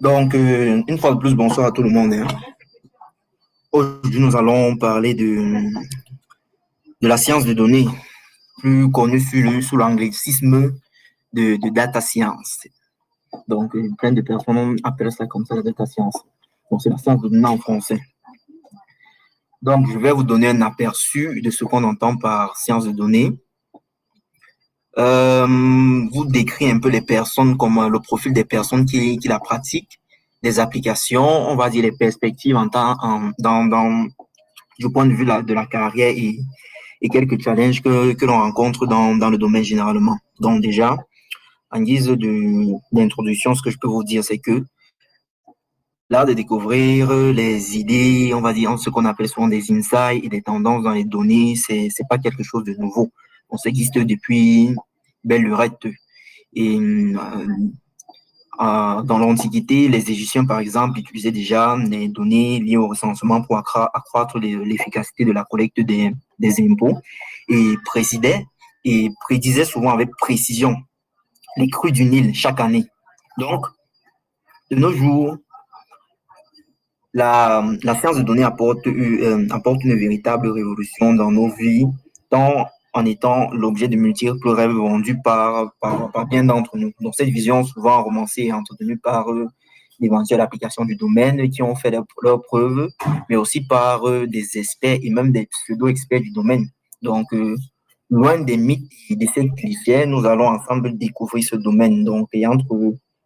Donc, une fois de plus, bonsoir à tout le monde, hein. Aujourd'hui, nous allons parler de la science de données, plus connue sous l'anglicisme de data science. Donc, plein de personnes appellent ça comme ça, la data science. Donc, c'est la science de données en français. Donc, je vais vous donner un aperçu de ce qu'on entend par science de données. Vous décrire un peu les personnes, comme le profil des personnes qui la pratiquent, les applications, on va dire les perspectives dans du point de vue de la carrière et quelques challenges que l'on rencontre dans le domaine généralement. Donc déjà, en guise d'introduction, ce que je peux vous dire, c'est que l'art de découvrir les idées, on va dire ce qu'on appelle souvent des insights et des tendances dans les données, c'est pas quelque chose de nouveau. On existe depuis belle lurette. Et dans l'Antiquité, les Égyptiens, par exemple, utilisaient déjà des données liées au recensement pour accroître l'efficacité de la collecte des impôts et prédisaient souvent avec précision les crues du Nil chaque année. Donc, de nos jours, la science de données apporte une véritable révolution dans nos vies, tant en étant l'objet de multiples rêves vendus par bien d'entre nous. Donc, cette vision, souvent romancée et entretenue par d'éventuelles applications du domaine qui ont fait leurs preuves, mais aussi par des experts et même des pseudo-experts du domaine. Donc, loin des mythes et des faits clichés, nous allons ensemble découvrir ce domaine. Donc, et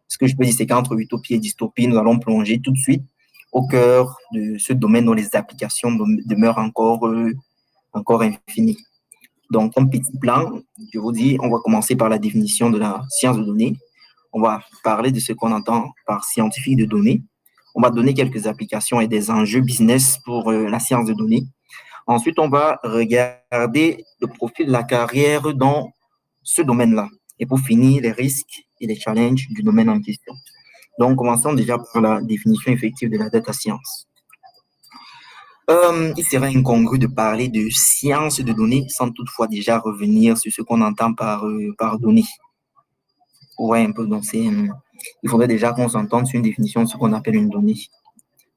ce que je peux dire, c'est qu'entre utopie et dystopie, nous allons plonger tout de suite au cœur de ce domaine dont les applications demeurent encore infinies. Donc, comme petit plan, je vous dis, on va commencer par la définition de la science de données. On va parler de ce qu'on entend par scientifique de données. On va donner quelques applications et des enjeux business pour la science de données. Ensuite, on va regarder le profil de la carrière dans ce domaine-là. Et pour finir, les risques et les challenges du domaine en question. Donc, commençons déjà par la définition effective de la data science. Il serait incongru de parler de science de données sans toutefois déjà revenir sur ce qu'on entend par données. Ouais, un peu. Donc, il faudrait déjà qu'on s'entende sur une définition de ce qu'on appelle une donnée.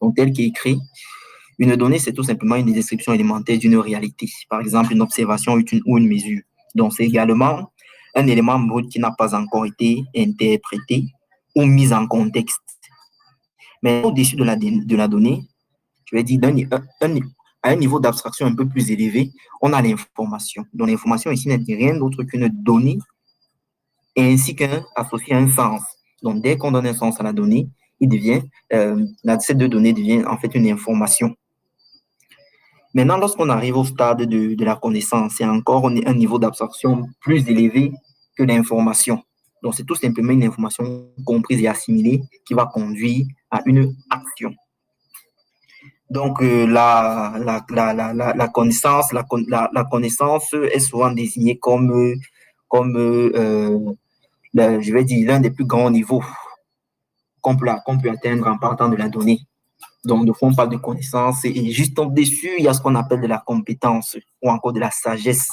Donc, tel qu'écrit, écrit, une donnée, c'est tout simplement une description élémentaire d'une réalité. Par exemple, une observation ou une mesure. Donc, c'est également un élément brut qui n'a pas encore été interprété ou mis en contexte. Mais au-dessus de la donnée, je vais dire, à un niveau d'abstraction un peu plus élevé, on a l'information. Donc, l'information ici n'est rien d'autre qu'une donnée ainsi qu'un associé à un sens. Donc, dès qu'on donne un sens à la donnée, ces deux données deviennent en fait une information. Maintenant, lorsqu'on arrive au stade de la connaissance, c'est encore un niveau d'abstraction plus élevé que l'information. Donc, c'est tout simplement une information comprise et assimilée qui va conduire à une action. Donc, la connaissance, la connaissance est souvent désignée je vais dire, l'un des plus grands niveaux qu'on peut atteindre en partant de la donnée. Donc, de fond, on parle de connaissance et juste au-dessus, il y a ce qu'on appelle de la compétence ou encore de la sagesse.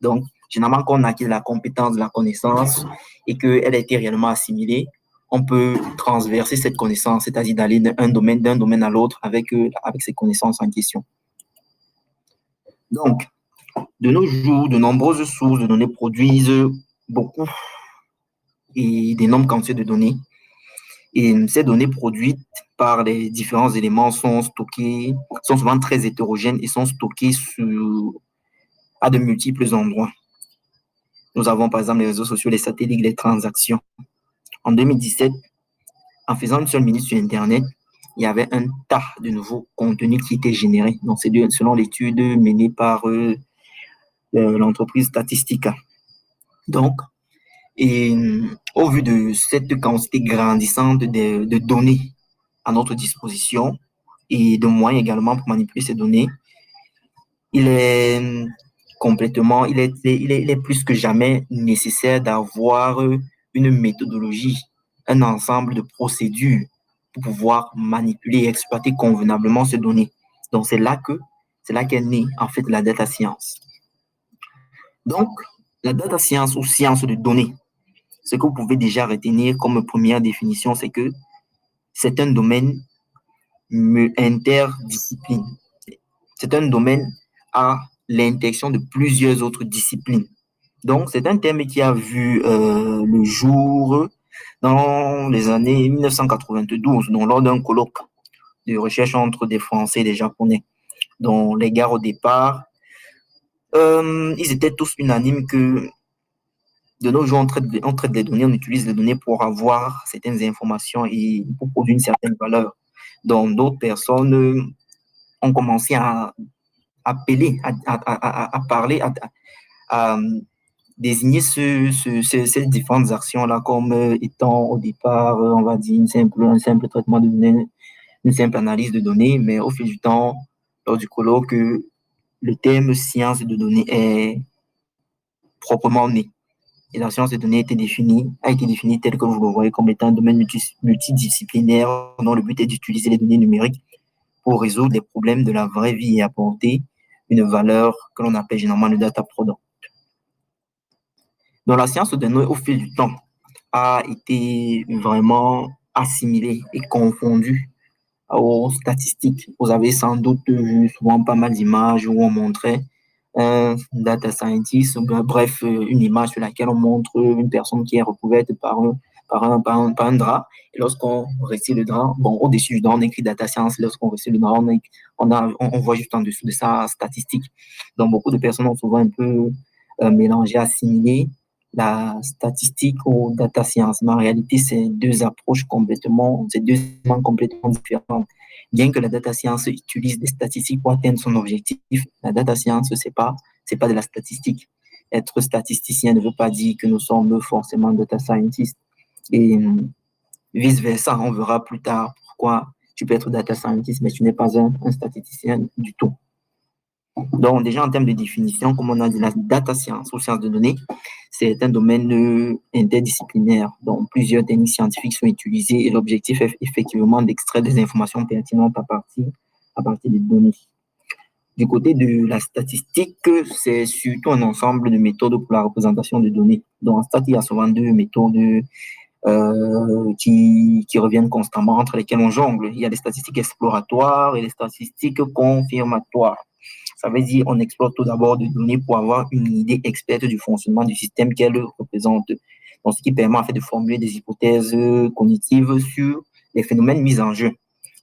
Donc, généralement, quand on acquiert la compétence de la connaissance et qu'elle a été réellement assimilée, on peut transverser cette connaissance, c'est-à-dire d'aller d'un domaine à l'autre avec ces connaissances en question. Donc, de nos jours, de nombreuses sources de données produisent beaucoup et d'énormes quantités de données. Et ces données produites par les différents éléments sont souvent très hétérogènes et sont stockées à de multiples endroits. Nous avons par exemple les réseaux sociaux, les satellites, les transactions. En 2017, en faisant une seule minute sur Internet, il y avait un tas de nouveaux contenus qui étaient générés. Donc, c'est selon l'étude menée par l'entreprise Statistica. Donc, et au vu de cette quantité grandissante de données à notre disposition et de moyens également pour manipuler ces données, il est il est plus que jamais nécessaire d'avoir une méthodologie, un ensemble de procédures pour pouvoir manipuler et exploiter convenablement ces données. Donc, c'est là qu'est née, en fait, la data science. Donc, la data science ou science de données, ce que vous pouvez déjà retenir comme première définition, c'est que c'est un domaine interdiscipline. C'est un domaine à l'intersection de plusieurs autres disciplines. Donc, c'est un thème qui a vu le jour dans les années 1992, donc lors d'un colloque de recherche entre des Français et des Japonais, dont les gars au départ, ils étaient tous unanimes que de nos jours, on traite des données, on utilise les données pour avoir certaines informations et pour produire une certaine valeur. Donc, d'autres personnes ont commencé à appeler, à parler, à désigner ces différentes actions-là comme étant au départ, on va dire, un simple traitement de données, une simple analyse de données, mais au fil du temps, lors du colloque, le terme science de données est proprement né. Et la science des données a été définie tel que vous le voyez comme étant un domaine multidisciplinaire dont le but est d'utiliser les données numériques pour résoudre les problèmes de la vraie vie et apporter une valeur que l'on appelle généralement le data product. Donc la science des données au fil du temps a été vraiment assimilée et confondue aux statistiques. Vous avez sans doute vu souvent pas mal d'images où on montrait un data scientist, bref, une image sur laquelle on montre une personne qui est recouverte par un drap. Et lorsqu'on récit le drap, bon, au-dessus du drap, on écrit data science. Lorsqu'on récit le drap, on voit juste en dessous de ça statistique. Donc, beaucoup de personnes ont souvent un peu mélangé, assimilé la statistique au data science. Mais en réalité, c'est deux approches complètement différentes. Bien que la data science utilise des statistiques pour atteindre son objectif, la data science, c'est pas de la statistique. Être statisticien ne veut pas dire que nous sommes forcément data scientists. Et vice-versa, on verra plus tard pourquoi tu peux être data scientist, mais tu n'es pas un statisticien du tout. Donc, déjà, en termes de définition, comme on a dit, la data science ou sciences de données, c'est un domaine interdisciplinaire dont plusieurs techniques scientifiques sont utilisées et l'objectif est effectivement d'extraire des informations pertinentes à partir des données. Du côté de la statistique, c'est surtout un ensemble de méthodes pour la représentation de données. Donc, en stat, il y a souvent deux méthodes qui reviennent constamment, entre lesquelles on jongle. Il y a les statistiques exploratoires et les statistiques confirmatoires. Ça veut dire on explore tout d'abord des données pour avoir une idée experte du fonctionnement du système qu'elle représente. Donc, ce qui permet en fait de formuler des hypothèses cognitives sur les phénomènes mis en jeu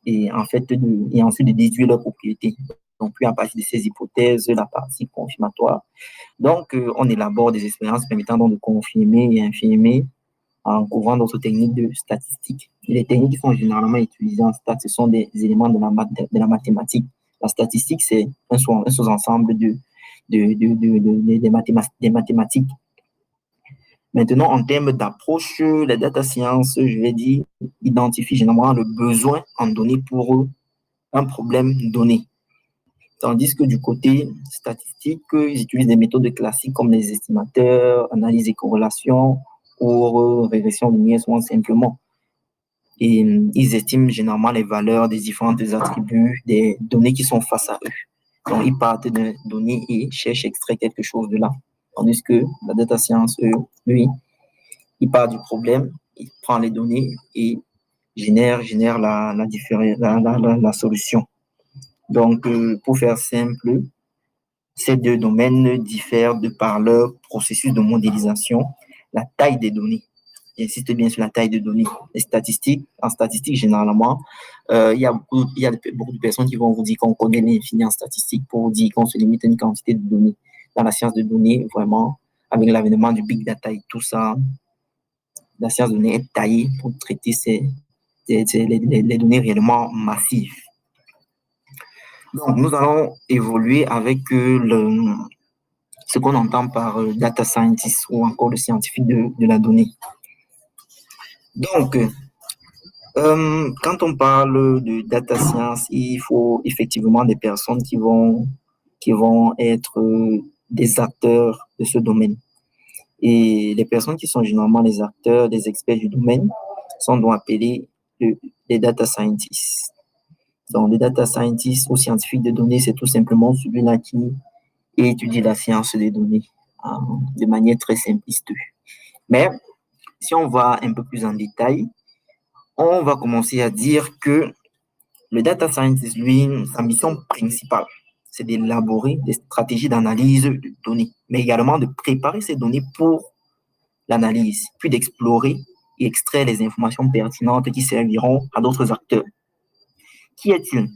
et en fait et ensuite de déduire leurs propriétés. Donc, puis à partir de ces hypothèses, la partie confirmatoire. Donc, on élabore des expériences permettant donc de confirmer et infirmer en couvrant d'autres techniques de statistiques. Les techniques qui sont généralement utilisées en stats, ce sont des éléments de la mathématique. La statistique, c'est un sous-ensemble des mathématiques. Maintenant, en termes d'approche, les data science, je vais dire, identifient généralement le besoin en données pour un problème donné. Tandis que du côté statistique, ils utilisent des méthodes classiques comme les estimateurs, analyse et corrélation ou régression linéaire souvent simplement. Et ils estiment généralement les valeurs des différents attributs des données qui sont face à eux. Donc, ils partent de données et cherchent à extraire quelque chose de là. Tandis que la data science, lui, il part du problème, il prend les données et génère la solution. Donc, pour faire simple, ces deux domaines diffèrent de par leur processus de modélisation, la taille des données. J'insiste bien sur la taille de données. Les statistiques, en statistique, généralement, il y a beaucoup de personnes qui vont vous dire qu'on connaît l'infini en statistique pour vous dire qu'on se limite à une quantité de données. Dans la science de données, vraiment, avec l'avènement du big data et tout ça, la science de données est taillée pour traiter les données réellement massives. Donc, nous allons évoluer avec ce qu'on entend par data scientist ou encore le scientifique de la donnée. Donc, quand on parle de data science, il faut effectivement des personnes qui vont être des acteurs de ce domaine. Et les personnes qui sont généralement les acteurs, des experts du domaine, sont donc appelés les data scientists. Donc, les data scientists ou scientifiques de données, c'est tout simplement celui-là qui étudie la science des données de manière très simpliste. Mais si on va un peu plus en détail, on va commencer à dire que le data scientist, lui, sa mission principale, c'est d'élaborer des stratégies d'analyse de données, mais également de préparer ces données pour l'analyse, puis d'explorer et extraire les informations pertinentes qui serviront à d'autres acteurs. Qui est-il?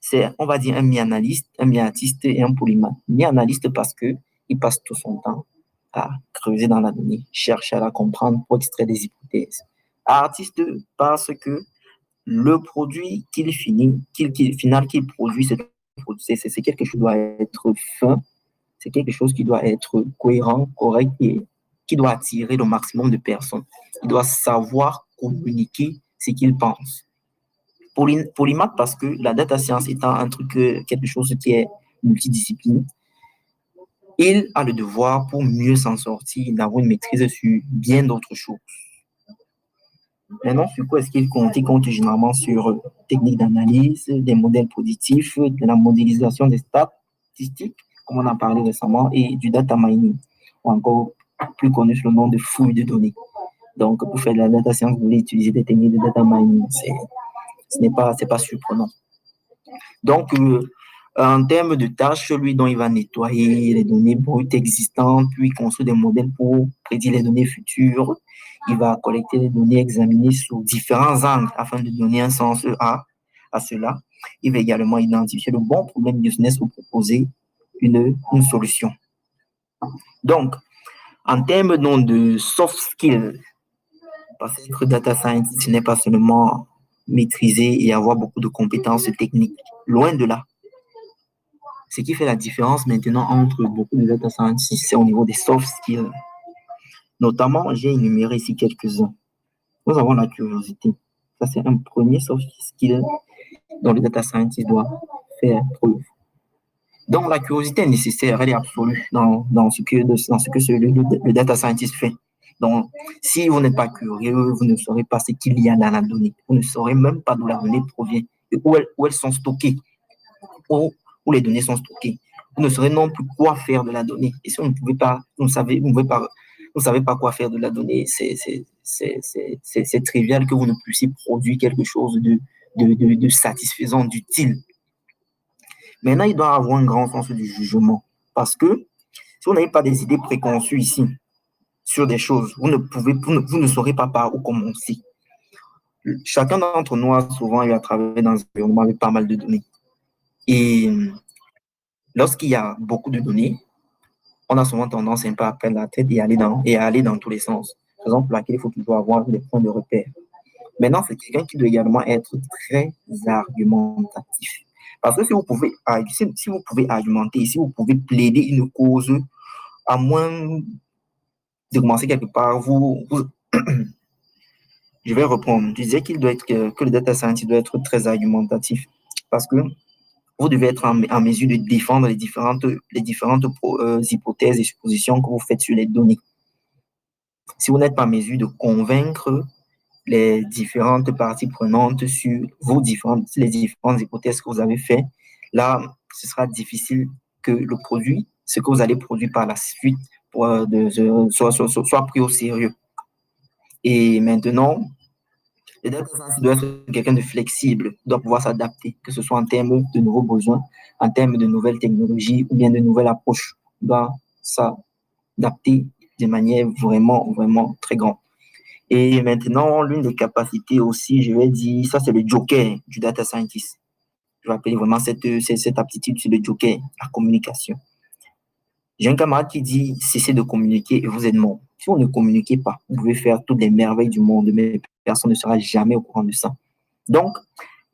C'est, on va dire, un mi-analyste, un mi-artiste et un polymath. Mi-analyste parce que il passe tout son temps à creuser dans la donnée, chercher à la comprendre pour extraire des hypothèses. Artiste parce que le produit final qu'il produit, c'est quelque chose qui doit être fin, c'est quelque chose qui doit être cohérent, correct et qui doit attirer le maximum de personnes. Il doit savoir communiquer ce qu'il pense. Polymath parce que la data science étant un truc, quelque chose qui est multidisciplinaire, il a le devoir pour mieux s'en sortir d'avoir une maîtrise sur bien d'autres choses. Maintenant, sur quoi est-ce qu'il compte? Il compte généralement sur techniques d'analyse, des modèles positifs, de la modélisation des statistiques, comme on a parlé récemment, et du data mining, ou encore plus connu sous le nom de fouille de données. Donc, pour faire de la data science, vous voulez utiliser des techniques de data mining. C'est pas surprenant. Donc, en termes de tâches, celui dont il va nettoyer les données brutes existantes, puis construire des modèles pour prédire les données futures. Il va collecter les données, examiner sous différents angles afin de donner un sens à cela. Il va également identifier le bon problème business pour proposer une solution. Donc, en termes de soft skills, parce que data scientist, ce n'est pas seulement maîtriser et avoir beaucoup de compétences techniques. Loin de là. Ce qui fait la différence maintenant entre beaucoup de data scientists, c'est au niveau des soft skills. Notamment, j'ai énuméré ici quelques-uns. Nous avons la curiosité. Ça, c'est un premier soft skill dont le data scientist doit faire preuve. Donc, la curiosité est nécessaire, elle est absolue dans ce que le data scientist fait. Donc, si vous n'êtes pas curieux, vous ne saurez pas ce qu'il y a dans la donnée. Vous ne saurez même pas d'où la donnée provient et où elles sont stockées, où les données sont stockées. Vous ne saurez non plus quoi faire de la donnée. Et si vous ne pouvez pas, vous ne savez pas quoi faire de la donnée, c'est trivial que vous ne puissiez produire quelque chose de satisfaisant, d'utile. Maintenant, il doit avoir un grand sens du jugement. Parce que si vous n'avez pas des idées préconçues ici sur des choses, vous ne saurez pas par où commencer. Chacun d'entre nous a souvent eu à travailler dans un environnement avec pas mal de données. Et lorsqu'il y a beaucoup de données, on a souvent tendance un peu à prendre la tête et à aller dans tous les sens. Raison pour laquelle il faut toujours avoir des points de repère. Maintenant, c'est quelqu'un qui doit également être très argumentatif. Parce que si vous pouvez argumenter, si vous pouvez plaider une cause, à moins de commencer quelque part, je vais reprendre. Je disais que le data scientist doit être très argumentatif. Parce que vous devez être en mesure de défendre les différentes hypothèses et suppositions que vous faites sur les données. Si vous n'êtes pas en mesure de convaincre les différentes parties prenantes sur les différentes hypothèses que vous avez faites, là, ce sera difficile que le produit, ce que vous allez produire par la suite, soit pris au sérieux. Et maintenant, le data scientist doit être quelqu'un de flexible, doit pouvoir s'adapter, que ce soit en termes de nouveaux besoins, en termes de nouvelles technologies ou bien de nouvelles approches. Il doit s'adapter de manière vraiment, vraiment très grande. Et maintenant, l'une des capacités aussi, je vais dire, ça c'est le joker du data scientist. Je vais appeler vraiment cette aptitude, c'est le joker, la communication. J'ai un camarade qui dit, cessez de communiquer et vous êtes mort. Si vous ne communiquez pas, vous pouvez faire toutes les merveilles du monde, mais personne ne sera jamais au courant de ça. Donc,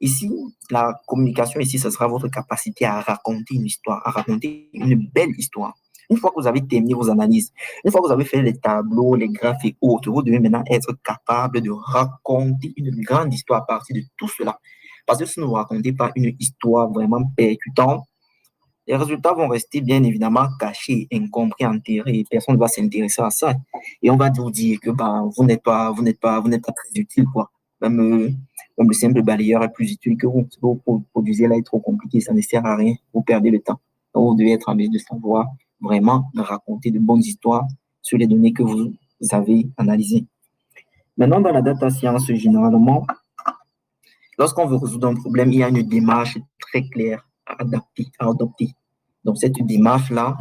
ici, la communication, ici, ce sera votre capacité à raconter une histoire, à raconter une belle histoire. Une fois que vous avez terminé vos analyses, une fois que vous avez fait les tableaux, les graphes et autres, vous devez maintenant être capable de raconter une grande histoire à partir de tout cela. Parce que si vous ne racontez pas une histoire vraiment percutante, les résultats vont rester bien évidemment cachés, incompris, enterrés. Personne ne va s'intéresser à ça. Et on va vous dire que vous n'êtes pas très utile, quoi. Même le simple balayeur est plus utile que vous. Ce que vous produisez là est trop compliqué, ça ne sert à rien. Vous perdez le temps. Donc, vous devez être en mesure de savoir vraiment raconter de bonnes histoires sur les données que vous avez analysées. Maintenant, dans la data science, généralement, Lorsqu'on veut résoudre un problème, il y a une démarche très claire à adopter. Donc, cette démarche-là,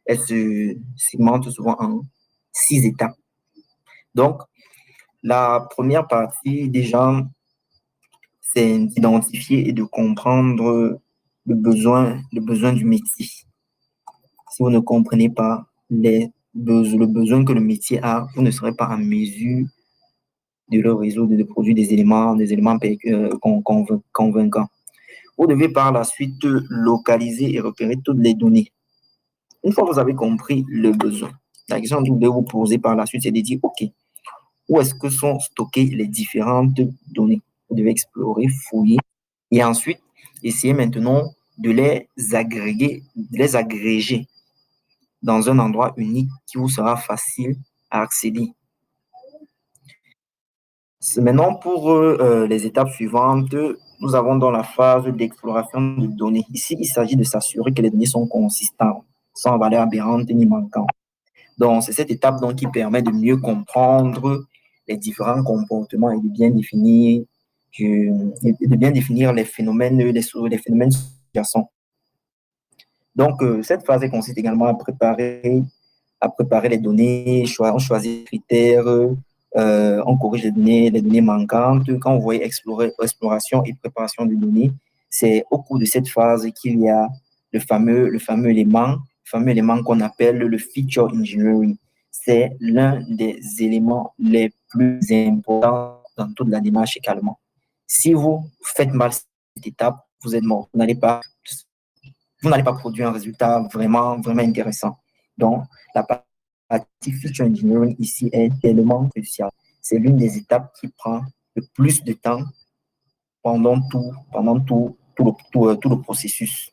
elle se segmente souvent en 6 étapes. Donc, la première partie, déjà, c'est d'identifier et de comprendre le besoin du métier. Si vous ne comprenez pas le besoin que le métier a, vous ne serez pas en mesure de le résoudre, de produire des éléments convaincants. Vous devez par la suite localiser et repérer toutes les données. Une fois que vous avez compris le besoin, la question que vous devez vous poser par la suite, c'est de dire, OK, où est-ce que sont stockées les différentes données? Vous devez explorer, fouiller, et ensuite, essayer maintenant de de les agréger dans un endroit unique qui vous sera facile à accéder. Maintenant, pour les étapes suivantes, nous avons dans la phase d'exploration de données. Ici, il s'agit de s'assurer que les données sont consistantes, sans valeur aberrante ni manquante. Donc, c'est cette étape donc, qui permet de mieux comprendre les différents comportements et de bien définir les phénomènes sous-jacents. Donc, cette phase consiste également à préparer les données, on choisit les critères, on corrige les données manquantes. Quand vous voyez exploration et préparation de données, c'est au cours de cette phase qu'il y a le fameux élément qu'on appelle le feature engineering. C'est l'un des éléments les plus importants dans toute la démarche également. Si vous faites mal cette étape, vous êtes mort. Vous n'allez pas produire un résultat vraiment intéressant. Donc, la partie feature engineering ici est tellement cruciale. C'est l'une des étapes qui prend le plus de temps pendant tout le processus.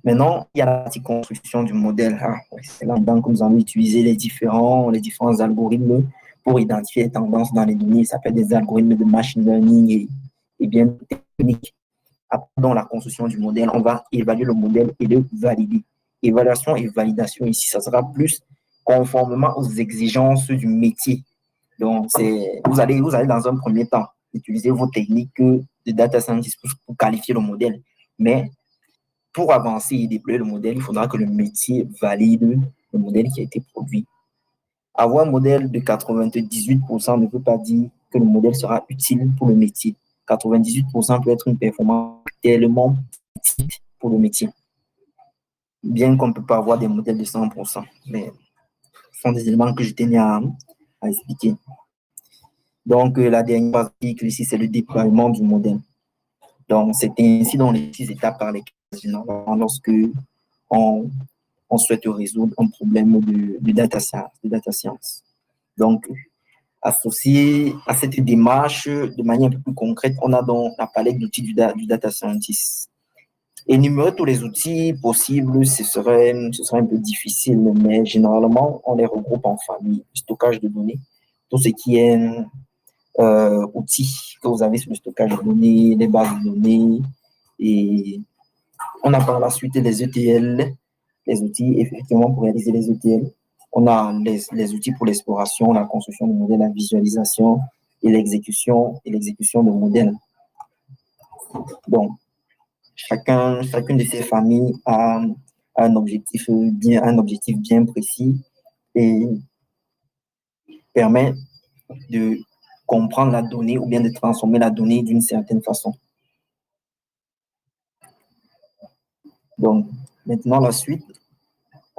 Maintenant, il y a la partie construction du modèle. C'est là-dedans que nous allons utiliser les différents algorithmes pour identifier les tendances dans les données. Ça s'appelle des algorithmes de machine learning et bien techniques. Dans la construction du modèle, on va évaluer le modèle et le valider. Évaluation et validation ici, ça sera plus conformément aux exigences du métier. Donc, vous allez dans un premier temps utiliser vos techniques de data scientist pour qualifier le modèle. Mais pour avancer et déployer le modèle, il faudra que le métier valide le modèle qui a été produit. Avoir un modèle de 98% ne veut pas dire que le modèle sera utile pour le métier. 98% peut être une performance tellement petite pour le métier. Bien qu'on ne peut pas avoir des modèles de 100%. Mais ce sont des éléments que je tenais à expliquer. Donc, la dernière partie ici, c'est le déploiement du modèle. Donc, c'est ainsi dans les 6 étapes par lesquelles, généralement, lorsque on souhaite résoudre un problème de data science. Donc, associé à cette démarche, de manière un peu plus concrète, on a donc la palette d'outils du data scientist. Énumérer tous les outils possibles, ce serait un peu difficile, mais généralement, on les regroupe en famille. Stockage de données, tout ce qui est outils que vous avez sur le stockage de données, les bases de données, et on a par la suite les ETL, les outils effectivement pour réaliser les ETL. On a les outils pour l'exploration, la construction de modèles, la visualisation et l'exécution de modèles. Donc, chacune de ces familles a un objectif bien précis et permet de comprendre la donnée ou bien de transformer la donnée d'une certaine façon. Donc, maintenant, la suite,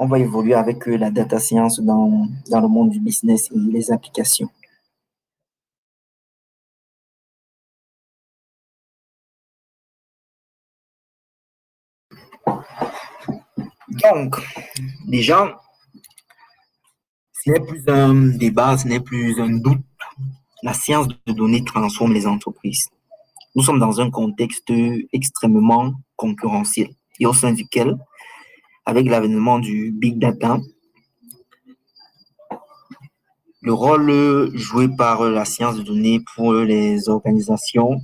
on va évoluer avec la data science dans le monde du business et les applications. Donc, déjà, ce n'est plus un débat, ce n'est plus un doute. La science de données transforme les entreprises. Nous sommes dans un contexte extrêmement concurrentiel et au sein duquel, avec l'avènement du big data, le rôle joué par la science de données pour les organisations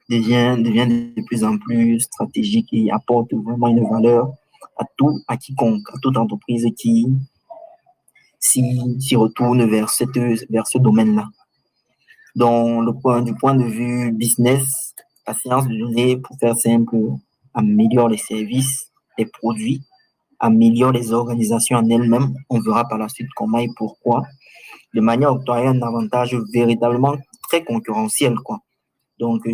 devient de plus en plus stratégique et apporte vraiment une valeur à quiconque, à toute entreprise qui s'y retourne vers ce domaine-là. Du point de vue business, la science de données, pour faire simple, améliore les services, les produits, améliore les organisations en elles-mêmes. On verra par la suite comment et pourquoi, de manière à obtenir un avantage véritablement très concurrentiel, quoi. Donc,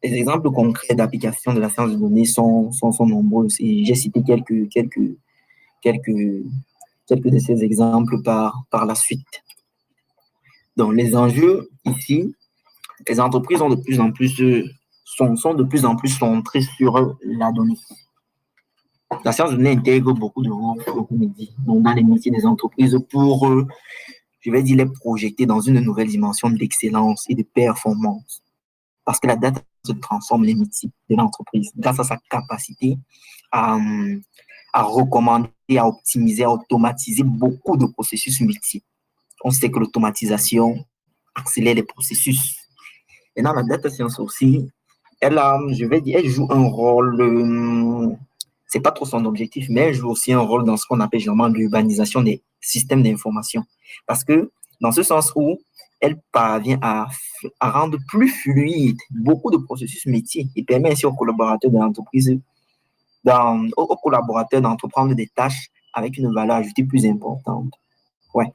les exemples concrets d'application de la science de données sont nombreux. Et j'ai cité quelques, quelques de ces exemples par la suite. Donc, les enjeux ici, les entreprises ont de plus en plus, sont de plus en plus centrées sur la donnée. La science de données intègre beaucoup de rôles dans les métiers des entreprises pour, je vais dire, les projeter dans une nouvelle dimension d'excellence et de performance. Parce que la data se transforme les métiers de l'entreprise grâce à sa capacité à, à recommander, à optimiser, à automatiser beaucoup de processus métiers. On sait que l'automatisation accélère les processus. Et dans la data science aussi, je vais dire, elle joue un rôle, c'est pas trop son objectif, mais elle joue aussi un rôle dans ce qu'on appelle généralement l'urbanisation des systèmes d'information. Parce que, dans ce sens où elle parvient à rendre plus fluide beaucoup de processus métiers et permet ainsi aux collaborateurs de l'entreprise, aux collaborateurs d'entreprendre des tâches avec une valeur ajoutée plus importante. Ouais.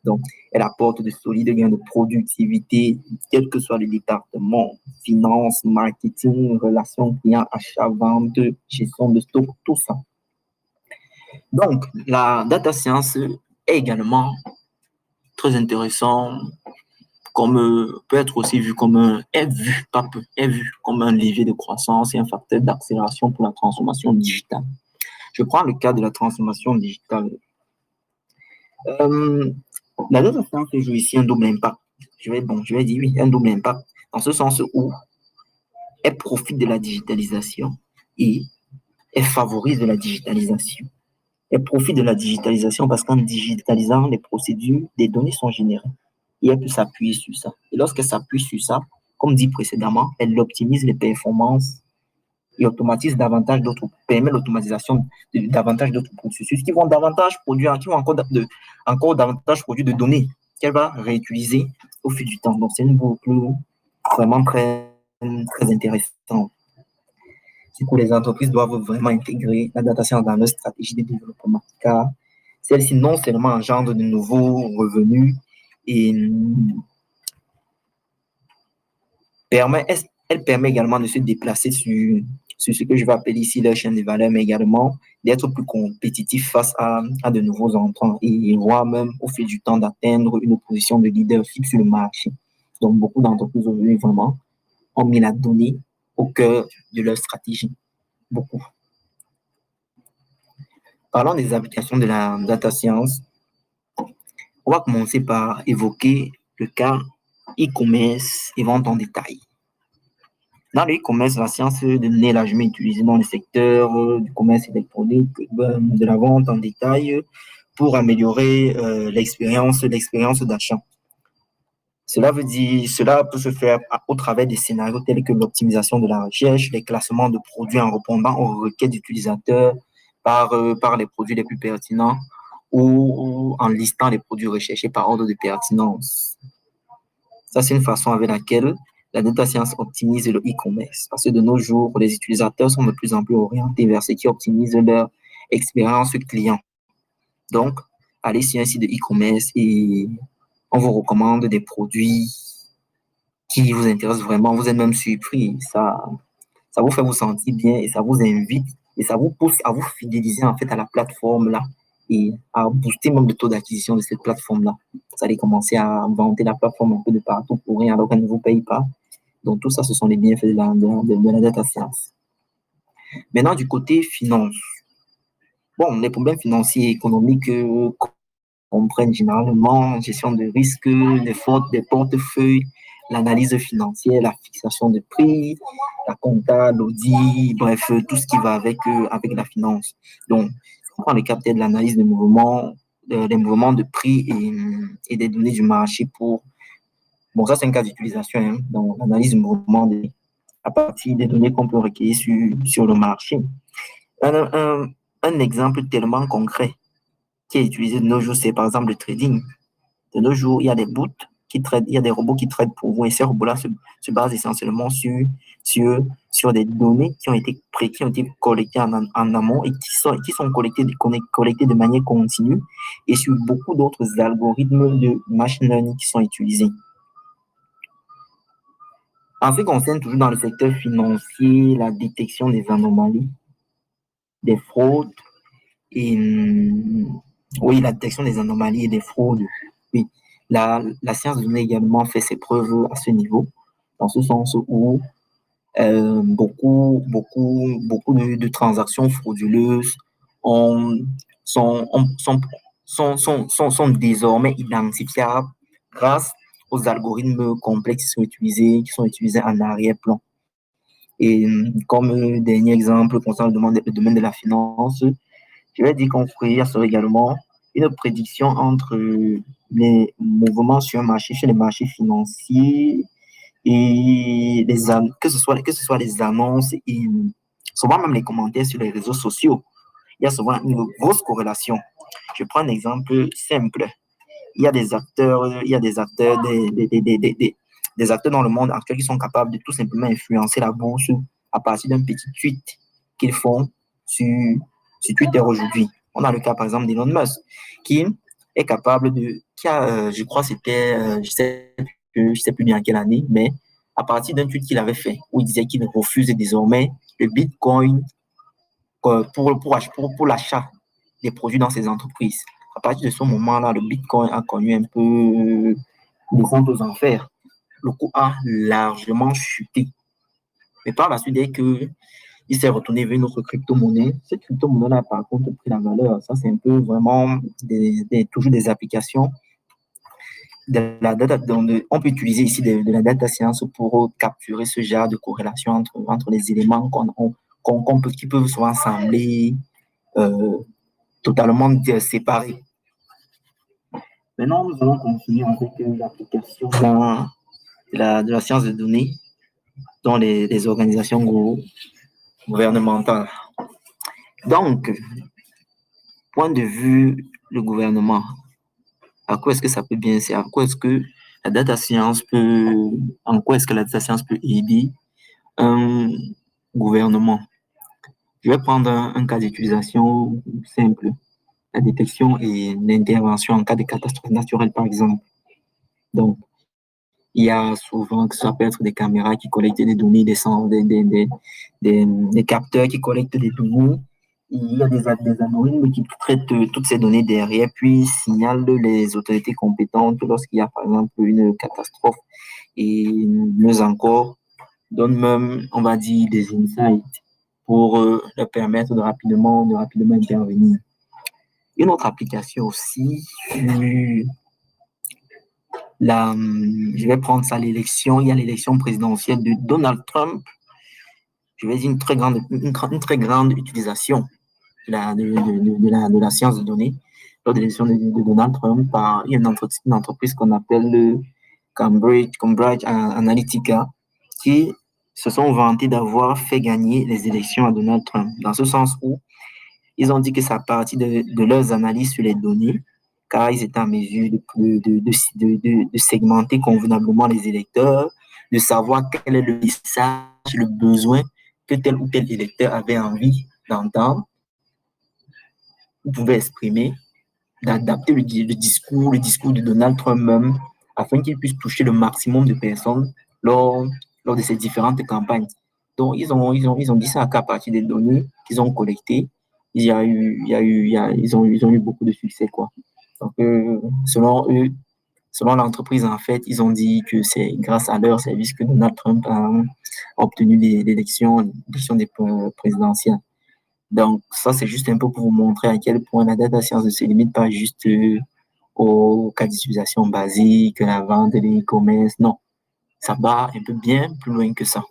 Donc, elle apporte de solides gains de productivité, quel que soit le département, finance, marketing, relations clients, achat, vente, gestion de stock, tout ça. Donc, la data science est également très intéressant, peut être aussi vu comme est vu comme un levier de croissance et un facteur d'accélération pour la transformation digitale. Je prends le cas de la transformation digitale. La data science joue ici un double impact. Je vais dire oui, un double impact, dans ce sens où elle profite de la digitalisation et elle favorise de la digitalisation. Elle profite de la digitalisation parce qu'en digitalisant les procédures, des données sont générées et elle peut s'appuyer sur ça. Et lorsqu'elle s'appuie sur ça, comme dit précédemment, elle optimise les performances et automatise davantage d'autres, permet l'automatisation de davantage d'autres processus qui vont davantage produire, qui vont encore davantage produire de données qu'elle va réutiliser au fil du temps. Donc, c'est une boucle vraiment très intéressante. Du coup, les entreprises doivent vraiment intégrer la data science dans leur stratégie de développement, car celle-ci non seulement engendre de nouveaux revenus et elle permet également de se déplacer sur ce que je vais appeler ici la chaîne de valeur, mais également d'être plus compétitif face à de nouveaux entrants et voire même au fil du temps d'atteindre une position de leadership sur le marché. Donc, beaucoup d'entreprises aujourd'hui vraiment ont mis la donnée au cœur de leur stratégie. Beaucoup. Parlons des applications de la data science. On va commencer par évoquer le cas e-commerce et vente en détail. Dans le e-commerce, la science de données est largement utilisée dans le secteur du commerce électronique, de la vente en détail, pour améliorer l'expérience d'achat. Cela peut se faire au travers des scénarios tels que l'optimisation de la recherche, les classements de produits en répondant aux requêtes d'utilisateurs par les produits les plus pertinents ou en listant les produits recherchés par ordre de pertinence. Ça, c'est une façon avec laquelle la data science optimise le e-commerce. Parce que de nos jours, les utilisateurs sont de plus en plus orientés vers ce qui optimise leur expérience client. Donc, allez sur un site de e-commerce et on vous recommande des produits qui vous intéressent vraiment. Vous êtes même surpris. Ça vous fait vous sentir bien et ça vous invite et ça vous pousse à vous fidéliser en fait à la plateforme là et à booster même le taux d'acquisition de cette plateforme là. Vous allez commencer à vanter la plateforme un peu de partout pour rien alors qu'elle ne vous paye pas. Donc tout ça, ce sont les bienfaits de la data science. Maintenant, du côté finance. Bon, les problèmes financiers et économiques comprennent généralement gestion de risques, des portefeuilles, l'analyse financière, la fixation de prix, la compta, l'audit, bref, tout ce qui va avec la finance. Donc, on prend le cas de l'analyse des mouvements de prix et des données du marché pour... Bon, ça, c'est un cas d'utilisation, hein, donc l'analyse du mouvement à partir des données qu'on peut recueillir sur le marché. Un exemple tellement concret qui est utilisé de nos jours, c'est par exemple le trading. De nos jours, il y a des bots il y a des robots qui traitent pour vous et ces robots-là se basent essentiellement sur des données qui ont été collectées en amont et qui sont collectées de manière continue et sur beaucoup d'autres algorithmes de machine learning qui sont utilisés. En ce qui concerne toujours dans le secteur financier, la détection des anomalies, des fraudes et oui, la détection des anomalies et des fraudes. Oui, la science de données également fait ses preuves à ce niveau, dans ce sens où beaucoup de transactions frauduleuses ont, sont, ont- sont désormais identifiables grâce aux algorithmes complexes qui sont utilisés en arrière-plan. Et comme dernier exemple concernant le domaine de la finance, je vais dire qu'on pourrait assurer également une prédiction entre les mouvements sur un marché, sur les marchés financiers et que ce soit les annonces et souvent même les commentaires sur les réseaux sociaux. Il y a souvent une grosse corrélation. Je prends un exemple simple. Il y a des acteurs dans le monde actuel qui sont capables de tout simplement influencer la bourse à partir d'un petit tweet qu'ils font sur Twitter aujourd'hui. On a le cas, par exemple, d'Elon Musk, qui est capable qui a, je crois, c'était, je sais plus bien quelle année, mais à partir d'un tweet qu'il avait fait, où il disait qu'il refuse désormais le Bitcoin pour l'achat des produits dans ces entreprises. À partir de ce moment-là, le Bitcoin a connu un peu de vente aux enfers. Le coût a largement chuté. Mais par la suite, dès que il s'est retourné vers une autre crypto-monnaie. Cette crypto-monnaie-là, par contre, a pris la valeur. Ça, c'est un peu vraiment toujours des applications de la data. On peut utiliser ici de la data science pour capturer ce genre de corrélation entre les éléments qui peuvent souvent sembler totalement séparés. Maintenant, nous allons continuer avec l'application de la science de données dans les organisations gouvernementales. Donc, point de vue le gouvernement, à quoi est-ce que ça peut bien servir? À quoi est-ce que la data science en quoi est-ce que la data science peut aider un gouvernement? Je vais prendre un cas d'utilisation simple, la détection et l'intervention en cas de catastrophe naturelle, par exemple. Donc, il y a souvent que ça peut être des caméras qui collectent des données, des capteurs qui collectent des données. Il y a des algorithmes qui traitent toutes ces données derrière, puis signalent les autorités compétentes lorsqu'il y a, par exemple, une catastrophe. Et mieux encore, donnent même, on va dire, des insights pour leur permettre de rapidement intervenir. Une autre application aussi, je vais prendre ça, l'élection. Il y a l'élection présidentielle de Donald Trump. Je vais dire une très grande utilisation de la science de données lors de l'élection de Donald Trump par une entreprise qu'on appelle Cambridge Analytica qui se sont vantés d'avoir fait gagner les élections à Donald Trump, dans ce sens où ils ont dit que c'est à partir de leurs analyses sur les données, car ils étaient en mesure de segmenter convenablement les électeurs, de savoir quel est le message, le besoin que tel ou tel électeur avait envie d'entendre, ou pouvait exprimer, d'adapter le discours de Donald Trump même, afin qu'il puisse toucher le maximum de personnes lors de ces différentes campagnes. Donc, ils ont dit ça qu'à partir des données qu'ils ont collectées, ils ont eu beaucoup de succès, quoi. Donc, selon eux, selon l'entreprise, en fait, ils ont dit que c'est grâce à leur service que Donald Trump a obtenu l'élection présidentielle. Donc, ça, c'est juste un peu pour vous montrer à quel point la data science ne se limite pas juste aux cas d'utilisation basique, la vente, l'e-commerce. Non, ça va un peu bien plus loin que ça.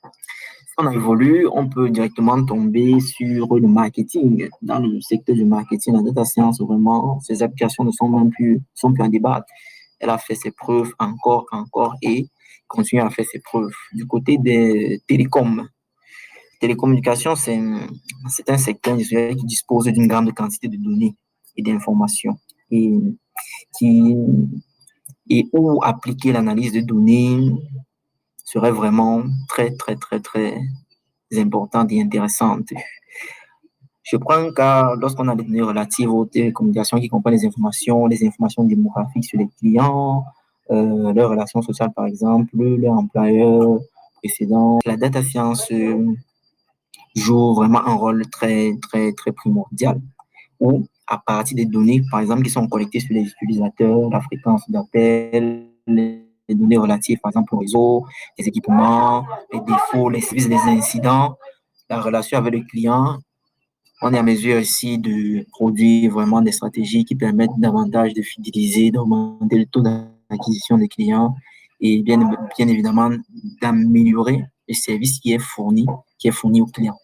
Si on évolue, on peut directement tomber sur le marketing. Dans le secteur du marketing, la data science, vraiment, ces applications ne sont plus en débat. Elle a fait ses preuves encore et continue à faire ses preuves. Du côté des télécommunications, c'est un secteur industriel qui dispose d'une grande quantité de données et d'informations et qui et où appliquer l'analyse de données serait vraiment très, très, très, très importante et intéressante. Je prends un cas lorsqu'on a des données relatives aux télécommunications qui comprennent les informations démographiques sur les clients, leurs relations sociales par exemple, leur employeur précédent. La data science joue vraiment un rôle très, très, très primordial où, à partir des données, par exemple, qui sont collectées sur les utilisateurs, la fréquence d'appel, les données relatives, par exemple, au réseau, les équipements, les défauts, les services, les incidents, la relation avec le client, on est à mesure ici de produire vraiment des stratégies qui permettent davantage de fidéliser, d'augmenter le taux d'acquisition des clients et bien évidemment d'améliorer le service qui est fourni aux clients.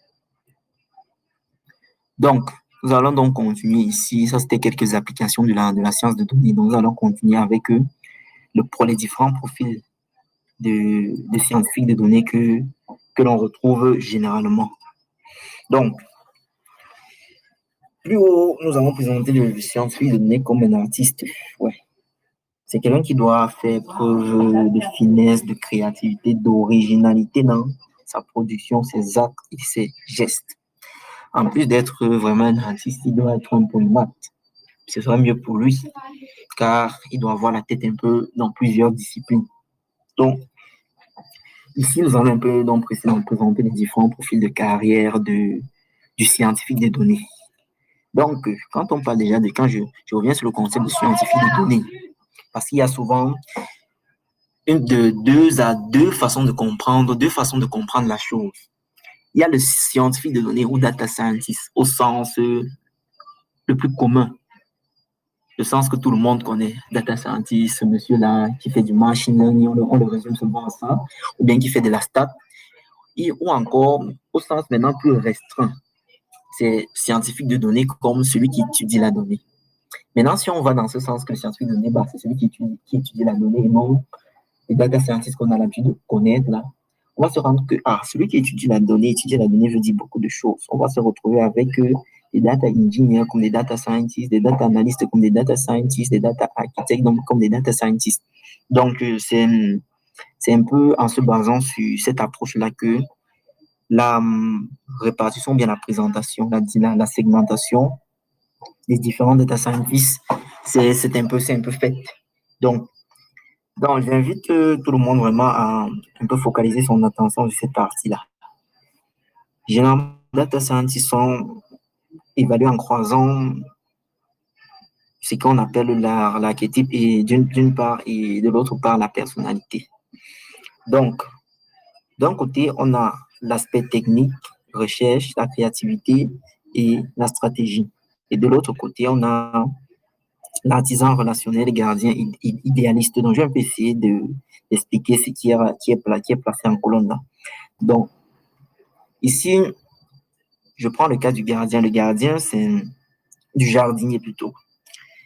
Donc, nous allons donc continuer ici. Ça, c'était quelques applications de la science de données. Donc, nous allons continuer avec pour les différents profils de scientifiques de données que l'on retrouve généralement. Donc, plus haut, nous avons présenté le scientifique de données comme un artiste. Ouais. C'est quelqu'un qui doit faire preuve de finesse, de créativité, d'originalité dans sa production, ses actes et ses gestes. En plus d'être vraiment un artiste, il doit être un polymate. Ce serait mieux pour lui, car il doit avoir la tête un peu dans plusieurs disciplines. Donc, ici, nous allons un peu donc présenter les différents profils de carrière du scientifique des données. Donc, quand on parle déjà quand je reviens sur le concept de scientifique des données, parce qu'il y a souvent deux façons de comprendre la chose. Il y a le scientifique de données ou data scientist au sens le plus commun, le sens que tout le monde connaît. Data scientist, ce monsieur-là qui fait du machine learning, on le résume souvent à ça, ou bien qui fait de la stat, ou encore au sens maintenant plus restreint. C'est scientifique de données comme celui qui étudie la donnée. Maintenant, si on va dans ce sens que le scientifique de données, c'est celui qui étudie la donnée et non les data scientists qu'on a l'habitude de connaître là, on va se rendre que celui qui étudie la donnée veut dire beaucoup de choses. On va se retrouver avec des data engineers comme des data scientists, des data analystes comme des data scientists, des data architects comme des data scientists. Donc, c'est un peu en se basant sur cette approche-là que la répartition, bien la présentation, la segmentation des différents data scientists, c'est un peu fait. Donc, j'invite tout le monde vraiment à un peu focaliser son attention sur cette partie-là. Généralement, les data scientists sont évalués en croisant ce qu'on appelle l'archétype et d'une part et de l'autre part la personnalité. Donc, d'un côté, on a l'aspect technique, recherche, la créativité et la stratégie. Et de l'autre côté, on a l'artisan relationnel, gardien idéaliste. Donc, je vais essayer d'expliquer ce qui est placé en colonne là. Donc, ici, je prends le cas du gardien. Le gardien, c'est du jardinier plutôt.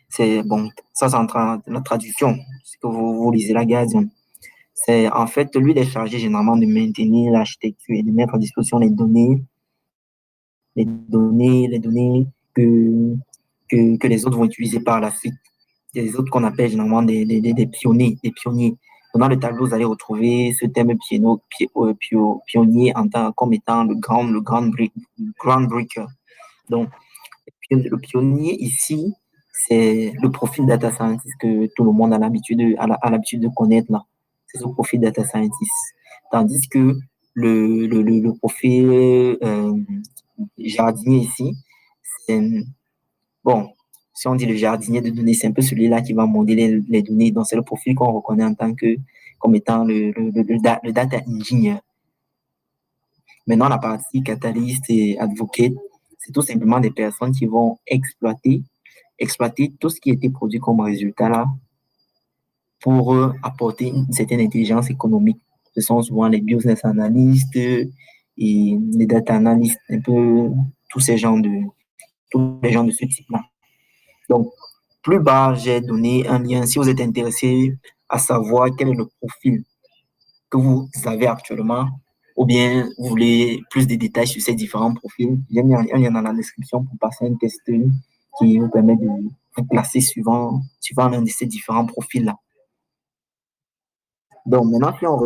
C'est bon, ça c'est la traduction, ce que vous lisez, la gardienne. C'est en fait, lui, il est chargé généralement de maintenir l'architecture et de mettre à disposition les données que les autres vont utiliser par la suite. Les autres qu'on appelle généralement des pionniers. Dans le tableau, vous allez retrouver ce terme pionnier comme étant le groundbreaker. Donc, le pionnier ici, c'est le profil data scientist que tout le monde a l'habitude de connaître là. C'est ce profil data scientist. Tandis que le profil jardinier ici, c'est bon, si on dit le jardinier de données, c'est un peu celui-là qui va modeler les données. Donc, c'est le profil qu'on reconnaît comme étant le data engineer. Maintenant, la partie catalyste et advocate, c'est tout simplement des personnes qui vont exploiter tout ce qui a été produit comme résultat là pour apporter une certaine intelligence économique. Ce sont souvent les business analystes et les data analystes, un peu tous les gens de ce type-là. Donc, plus bas, j'ai donné un lien. Si vous êtes intéressé à savoir quel est le profil que vous avez actuellement, ou bien vous voulez plus de détails sur ces différents profils, j'ai mis un lien dans la description pour passer un test qui vous permet de vous classer suivant l'un de ces différents profils-là. Donc, maintenant, si on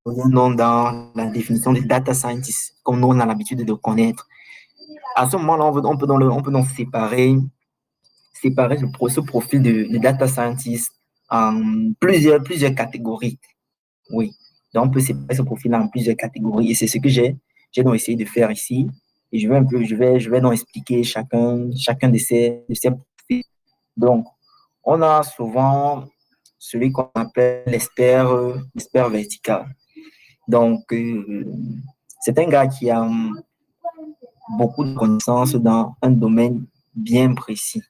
revient donc dans la définition des data scientists, comme nous, on a l'habitude de connaître, à ce moment-là, on peut donc séparer ce profil de data scientist en plusieurs catégories. Oui. Donc, on peut séparer ce profil en plusieurs catégories et c'est ce que j'ai donc essayé de faire ici. Et je vais donc expliquer chacun de ces profils. Donc, on a souvent celui qu'on appelle l'expert vertical. Donc, c'est un gars qui a beaucoup de connaissances dans un domaine bien précis.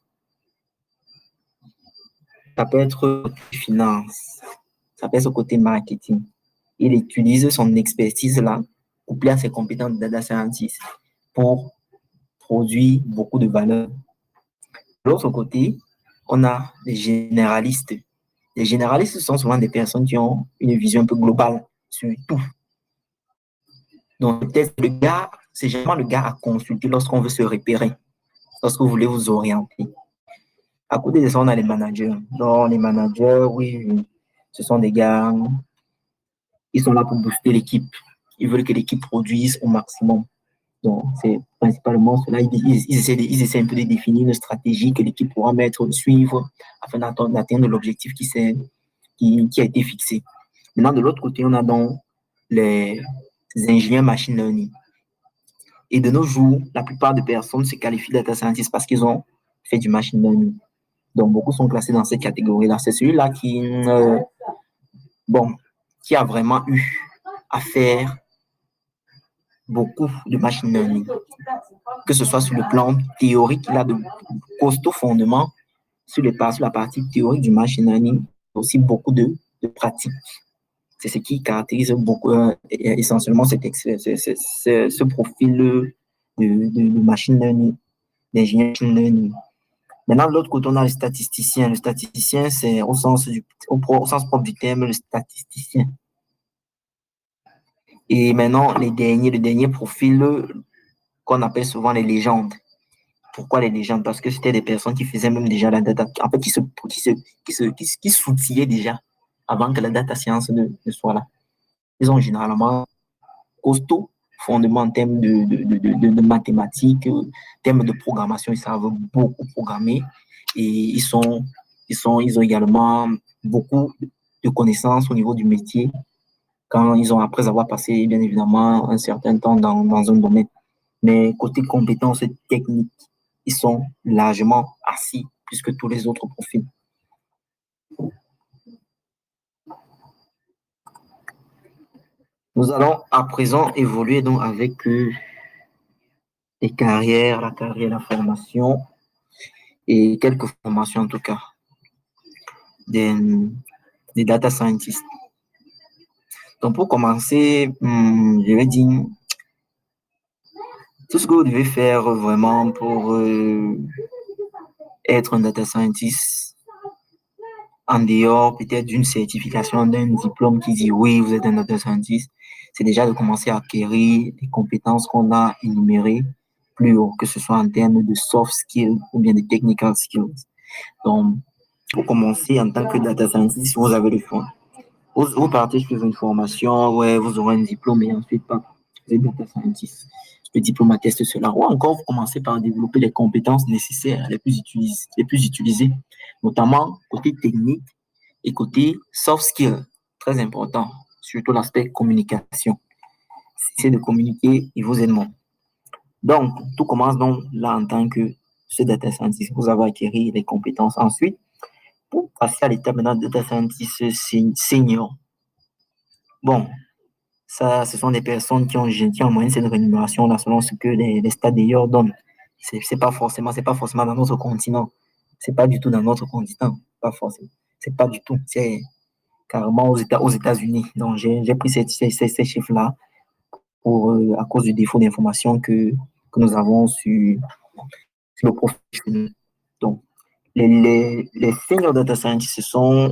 Ça peut être côté finance, ça peut être côté marketing. Il utilise son expertise là, couplée à ses compétences de data scientist pour produire beaucoup de valeur. De l'autre côté, on a les généralistes. Les généralistes sont souvent des personnes qui ont une vision un peu globale sur tout. Donc, peut-être c'est généralement le gars à consulter lorsqu'on veut se repérer, lorsque vous voulez vous orienter. À côté de ça, on a les managers. Donc, les managers, oui, ce sont des gars, ils sont là pour booster l'équipe. Ils veulent que l'équipe produise au maximum. Donc, c'est principalement cela. Ils essaient un peu de définir une stratégie que l'équipe pourra suivre afin d'atteindre l'objectif qui a été fixé. Maintenant, de l'autre côté, on a donc les ingénieurs machine learning. Et de nos jours, la plupart des personnes se qualifient data scientists parce qu'ils ont fait du machine learning. Donc, beaucoup sont classés dans cette catégorie-là. C'est celui-là qui a vraiment eu à faire beaucoup de machine learning. Que ce soit sur le plan théorique, il a de costauds fondements sur la partie théorique du machine learning, aussi beaucoup de pratiques. C'est ce qui caractérise beaucoup, essentiellement ce profil de machine learning, d'ingénieur machine learning. Maintenant, de l'autre côté, on a le statisticien. Le statisticien, c'est au sens propre du terme, le statisticien. Et maintenant, le dernier profil qu'on appelle souvent les légendes. Pourquoi les légendes? Parce que c'était des personnes qui faisaient même déjà la data, en fait, qui s'outillaient déjà avant que la data science ne soit là. Ils ont généralement costaud fondement en termes de mathématiques, en termes de programmation, ils savent beaucoup programmer et ils ont également beaucoup de connaissances au niveau du métier après avoir passé bien évidemment un certain temps dans un domaine. Mais côté compétences techniques, ils sont largement assis plus que tous les autres profils. Nous allons à présent évoluer donc avec la carrière, la formation et quelques formations en tout cas des, des data scientists. Donc pour commencer, je vais dire tout ce que vous devez faire vraiment pour être un data scientist en dehors peut-être d'une certification, d'un diplôme qui dit oui, vous êtes un data scientist, c'est déjà de commencer à acquérir les compétences qu'on a énumérées plus haut, que ce soit en termes de soft skills ou bien de technical skills. Donc, pour commencer en tant que data scientist, vous avez le choix. Vous partez sur une formation, ouais, vous aurez un diplôme et ensuite, vous êtes data scientist. Le diplôme atteste cela. Ou encore, vous commencez par développer les compétences nécessaires les plus utilisées, notamment côté technique et côté soft skills. Très important, surtout l'aspect communication. C'est de communiquer et vous êtes bon. Donc, tout commence donc là en tant que ce data scientist. Vous avez acquis les compétences. Ensuite, pour passer à l'étape maintenant de data scientist senior. Bon, ça, ce sont des personnes qui ont en moyenne cette rémunération là selon ce que les stades d'ailleurs donnent. C'est pas forcément dans notre continent. C'est pas du tout dans notre continent. Pas forcément. C'est pas du tout. C'est carrément aux États-Unis. Donc, j'ai pris ces chiffres-là à cause du défaut d'information que nous avons sur le profil. Donc, les senior data scientists, ce sont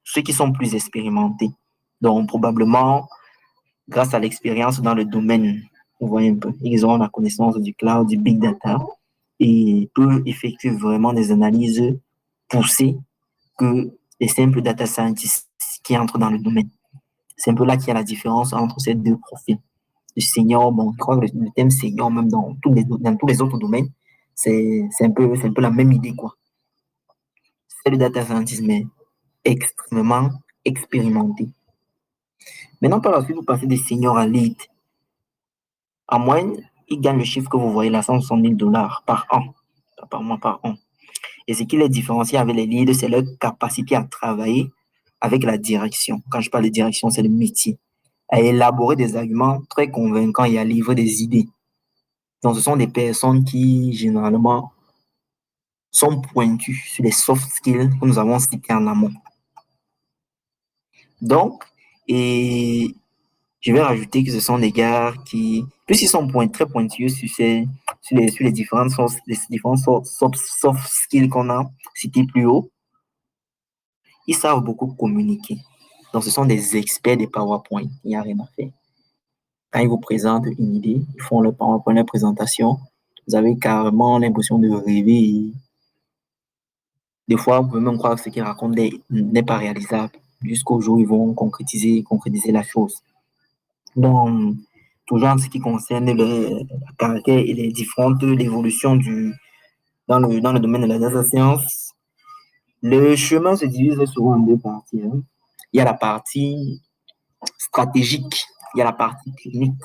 ceux qui sont plus expérimentés. Donc, probablement, grâce à l'expérience dans le domaine, vous voyez un peu, ils ont la connaissance du cloud, du big data, et peuvent effectuer vraiment des analyses poussées que les simples data scientists qui entrent dans le domaine. C'est un peu là qu'il y a la différence entre ces deux profils. Le senior, bon, je crois que le thème senior, même dans tous les autres domaines, c'est un peu la même idée, quoi. C'est le data scientist, mais extrêmement expérimenté. Maintenant, par la suite, vous passez des seniors à lead. En moyenne, ils gagnent le chiffre que vous voyez là, 160 000 dollars par an, pas par mois, par an. Et ce qui les différencie avec les leads, c'est leur capacité à travailler avec la direction. Quand je parle de direction, c'est le métier. À élaborer des arguments très convaincants et à livrer des idées. Donc, ce sont des personnes qui, généralement, sont pointues sur les soft skills que nous avons cités en amont. Donc, et je vais rajouter que ce sont des gars qui, puisqu'ils sont très pointus sur les différentes soft skills qu'on a cités plus haut, ils savent beaucoup communiquer. Donc, ce sont des experts des PowerPoint. Il n'y a rien à faire. Quand ils vous présentent une idée, ils font leur PowerPoint, leur présentation. Vous avez carrément l'impression de rêver. Des fois, vous pouvez même croire que ce qu'ils racontent n'est pas réalisable. Jusqu'au jour où ils vont concrétiser la chose. Donc, toujours en ce qui concerne le caractère et les différentes évolutions dans le domaine de la data science, le chemin se divise souvent en deux parties. Hein. Il y a la partie stratégique, il y a la partie clinique.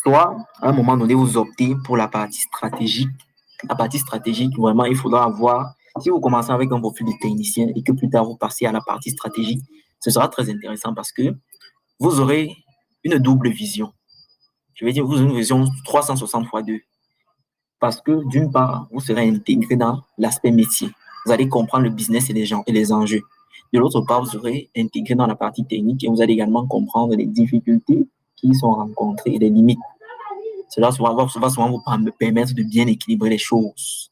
Soit, à un moment donné, vous optez pour la partie stratégique. La partie stratégique, vraiment, il faudra avoir, si vous commencez avec un profil de technicien et que plus tard vous passez à la partie stratégique, ce sera très intéressant parce que vous aurez une double vision. Je vais dire, vous aurez une vision 360 x 2. Parce que d'une part, vous serez intégré dans l'aspect métier. Vous allez comprendre le business et les gens et les enjeux. De l'autre part, vous serez intégré dans la partie technique et vous allez également comprendre les difficultés qui sont rencontrées et les limites. Cela va souvent vous permettre de bien équilibrer les choses.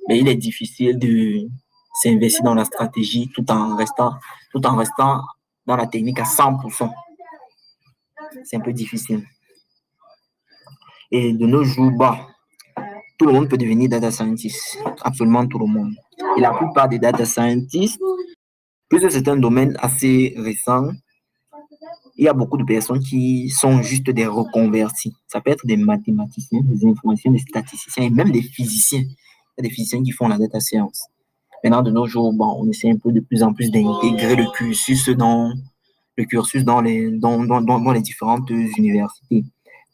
Mais il est difficile de s'investir dans la stratégie tout en restant dans la technique à 100%. C'est un peu difficile. Et de nos jours, tout le monde peut devenir data scientist. Absolument tout le monde. Et la plupart des data scientists, puisque c'est un domaine assez récent, il y a beaucoup de personnes qui sont juste des reconvertis. Ça peut être des mathématiciens, des informaticiens, des statisticiens et même des physiciens. Il y a des physiciens qui font la data science. Maintenant, de nos jours, on essaie un peu de plus en plus d'intégrer le cursus dans les différentes universités.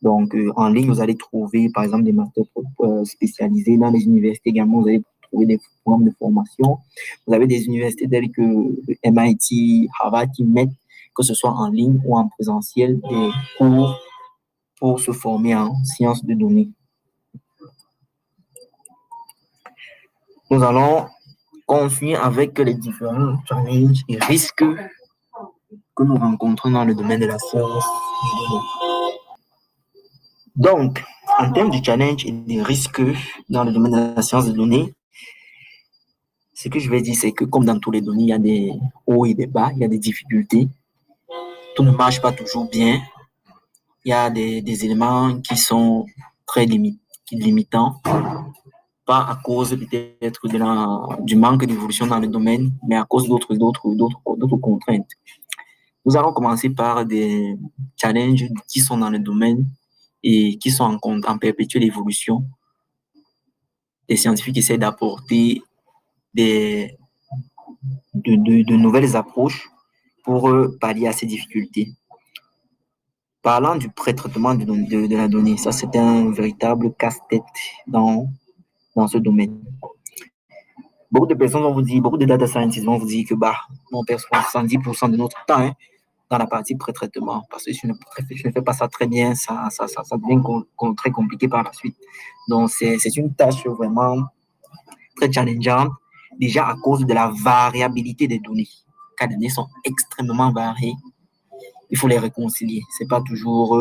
Donc, en ligne, vous allez trouver, par exemple, des masters spécialisés. Dans les universités également, vous allez trouver des programmes de formation. Vous avez des universités telles que MIT, Harvard, qui mettent, que ce soit en ligne ou en présentiel, des cours pour se former en sciences de données. Nous allons continuer avec les différents challenges et risques que nous rencontrons dans le domaine de la science de données. Donc, en termes de challenge et de risques dans le domaine de la science de données, ce que je vais dire, c'est que comme dans tous les domaines, il y a des hauts et des bas, il y a des difficultés. Tout ne marche pas toujours bien. Il y a des éléments qui sont très limitants, pas à cause peut-être du manque d'évolution dans le domaine, mais à cause d'autres contraintes. Nous allons commencer par des challenges qui sont dans le domaine et qui sont en perpétuelle évolution. Les scientifiques essaient d'apporter de nouvelles approches pour pallier à ces difficultés. Parlant du pré-traitement de la donnée, ça c'est un véritable casse-tête dans ce domaine. Beaucoup de personnes vont vous dire, beaucoup de data scientists vont vous dire que on perd 70% de notre temps dans la partie pré-traitement parce que je ne fais pas ça très bien, ça devient très compliqué par la suite. Donc c'est une tâche vraiment très challengeante, déjà à cause de la variabilité des données. Car les données sont extrêmement variées, il faut les réconcilier. C'est pas toujours,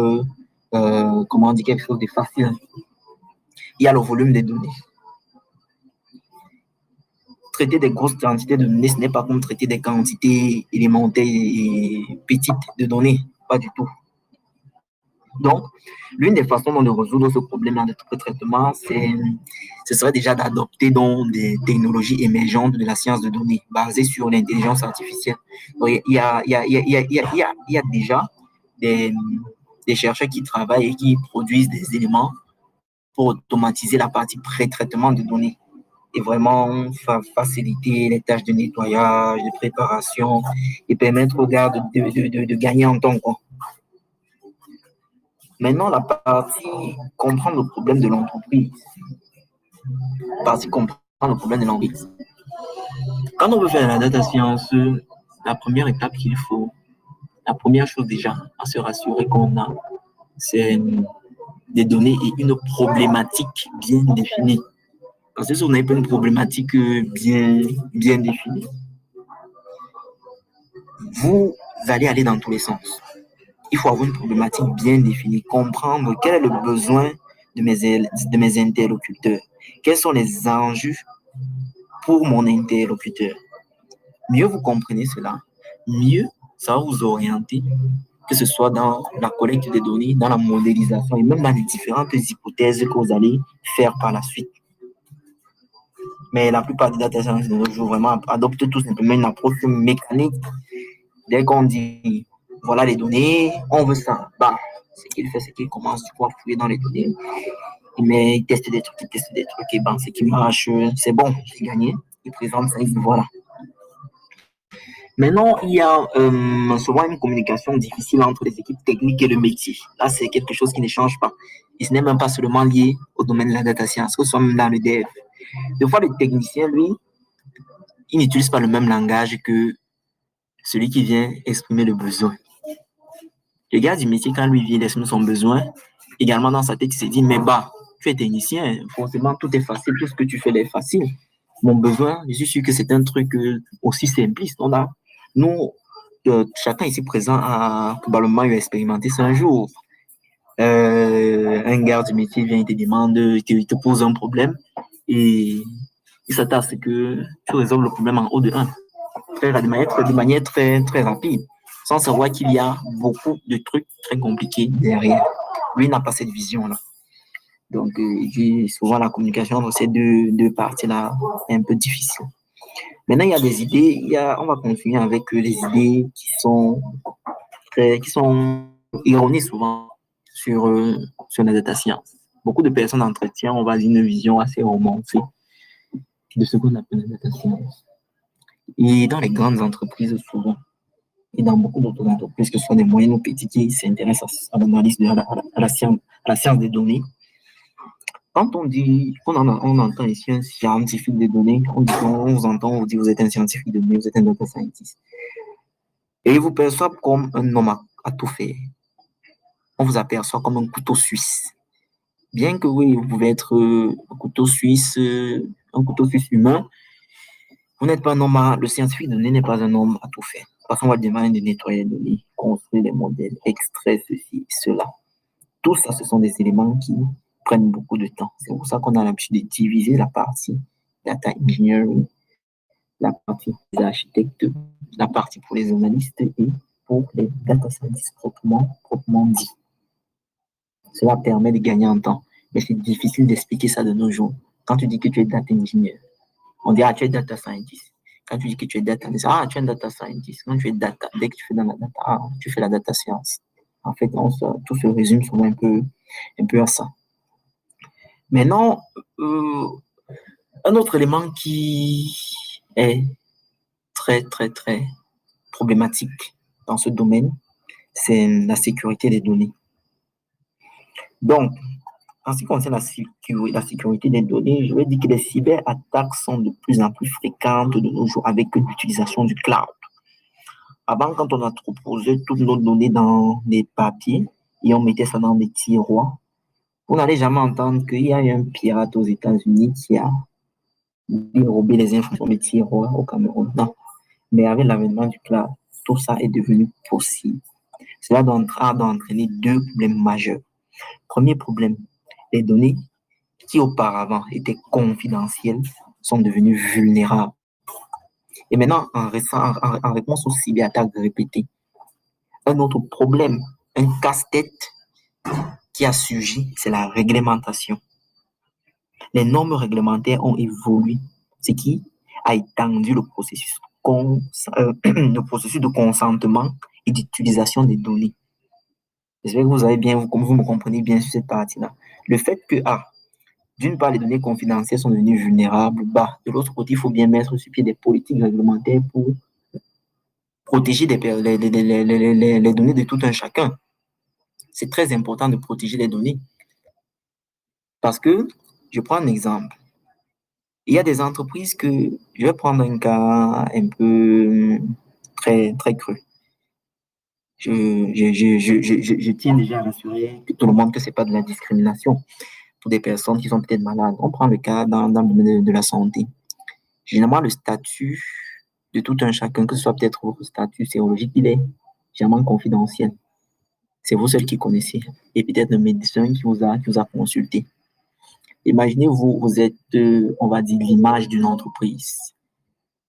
comment dire, quelque chose de facile. Il y a le volume des données. Traiter des grosses quantités de données, ce n'est pas comme traiter des quantités élémentaires et petites de données. Pas du tout. Donc, l'une des façons de résoudre ce problème-là de traitement, ce serait déjà d'adopter donc des technologies émergentes de la science de données basées sur l'intelligence artificielle. Donc, il y a déjà des, des chercheurs qui travaillent et qui produisent des éléments pour automatiser la partie pré-traitement de données et vraiment faciliter les tâches de nettoyage, de préparation et permettre aux gars de gagner en temps, quoi. Maintenant, la partie comprendre le problème de l'entreprise. Partie comprendre le problème de l'entreprise. Quand on veut faire la data science, la première étape qu'il faut, la première chose déjà à se rassurer qu'on a, c'est des données et une problématique bien définie. Parce que si on n'a pas une problématique bien définie, vous allez aller dans tous les sens. Il faut avoir une problématique bien définie, comprendre quel est le besoin de mes interlocuteurs, quels sont les enjeux pour mon interlocuteur. Mieux vous comprenez cela, mieux ça va vous orienter, que ce soit dans la collecte des données, dans la modélisation et même dans les différentes hypothèses que vous allez faire par la suite. Mais la plupart des data scientists de nos jours vraiment adoptent tout simplement une approche mécanique. Dès qu'on dit, voilà les données, on veut ça. Bah, ce qu'il fait, c'est qu'il commence à fouiller dans les données. Il teste des trucs, et ben, ce qui marche, c'est bon, j'ai gagné. Il présente ça, il dit voilà. Maintenant, il y a souvent une communication difficile entre les équipes techniques et le métier. Là, c'est quelque chose qui ne change pas. Et ce n'est même pas seulement lié au domaine de la data science, que ce soit même dans le dev. Des fois, le technicien, lui, il n'utilise pas le même langage que celui qui vient exprimer le besoin. Le gars du métier, quand lui vient exprimer son besoin, également dans sa tête, il s'est dit, mais bah, tu es technicien, forcément, tout est facile, tout ce que tu fais est facile. Mon besoin, je suis sûr que c'est un truc aussi simpliste. Nous, chacun ici présent a probablement eu expérimenté ça un jour. Un gars du métier vient, il te demande, il te pose un problème et il s'attend à ce que tu résolves le problème en haut de 1, de manière très, très rapide, sans savoir qu'il y a beaucoup de trucs très compliqués derrière. Lui n'a pas cette vision-là. Donc, souvent, la communication entre ces deux parties-là est un peu difficile. Maintenant, il y a des idées, on va continuer avec les idées qui sont erronées souvent sur la data science. Beaucoup de personnes entretiennent, on va dire, une vision assez romancée de ce qu'on appelle la data science. Et dans les grandes entreprises, souvent, et dans beaucoup d'autres entreprises, que ce soit des moyennes ou petites, qui s'intéressent à l'analyse, à la science des données, quand on dit, on entend ici un scientifique des données, on vous entend, on vous dit vous êtes un scientifique de données, vous êtes un data scientist. Et ils vous perçoivent comme un homme à tout faire. On vous aperçoit comme un couteau suisse. Bien que oui, vous pouvez être un couteau suisse humain, vous n'êtes pas un homme le scientifique de données n'est pas un homme à tout faire. Parce qu'on va demander de nettoyer les données, construire des modèles, extraire ceci, cela. Tout ça, ce sont des éléments qui prennent beaucoup de temps. C'est pour ça qu'on a l'habitude de diviser la partie data engineering, la partie des architectes, la partie pour les analystes et pour les data scientists proprement dit. Cela permet de gagner en temps. Mais c'est difficile d'expliquer ça de nos jours. Quand tu dis que tu es data engineer, on dit, ah, tu es data scientist. Quand tu dis que tu es data analyst, ah, tu es un data scientist. Quand tu es data, dès que tu fais dans la data, ah, tu fais la data science. En fait, tout se résume souvent un peu à ça. Maintenant, un autre élément qui est très, très, très problématique dans ce domaine, c'est la sécurité des données. Donc, en ce qui concerne la sécurité des données, je vais dire que les cyberattaques sont de plus en plus fréquentes de nos jours avec l'utilisation du cloud. Avant, quand on a proposé toutes nos données dans des papiers et on mettait ça dans des tiroirs, vous n'allez jamais entendre qu'il y a un pirate aux États-Unis qui a dérobé les informations des tiroirs au Cameroun. Non. Mais avec l'avènement du cloud, tout ça est devenu possible. Cela doit entraîner deux problèmes majeurs. Premier problème, les données qui auparavant étaient confidentielles sont devenues vulnérables. Et maintenant, en réponse aux cyberattaques répétées, un autre problème, un casse-tête qui a surgi, c'est la réglementation. Les normes réglementaires ont évolué, ce qui a étendu le processus de consentement et d'utilisation des données. J'espère que vous avez bien, comme vous me comprenez bien sur cette partie-là. Le fait que, d'une part, les données confidentielles sont devenues vulnérables, de l'autre côté, il faut bien mettre sur pied des politiques réglementaires pour protéger les données de tout un chacun. C'est très important de protéger les données. Parce que, je prends un exemple. Il y a des entreprises que, je vais prendre un cas un peu très, très cru. Je tiens déjà à rassurer tout le monde que ce n'est pas de la discrimination pour des personnes qui sont peut-être malades. On prend le cas dans le domaine de la santé. Généralement, le statut de tout un chacun, que ce soit peut-être votre statut sérologique, il est généralement confidentiel. C'est vous seul qui connaissez. Et peut-être le médecin qui vous a consulté. Imaginez-vous, vous êtes, on va dire, l'image d'une entreprise.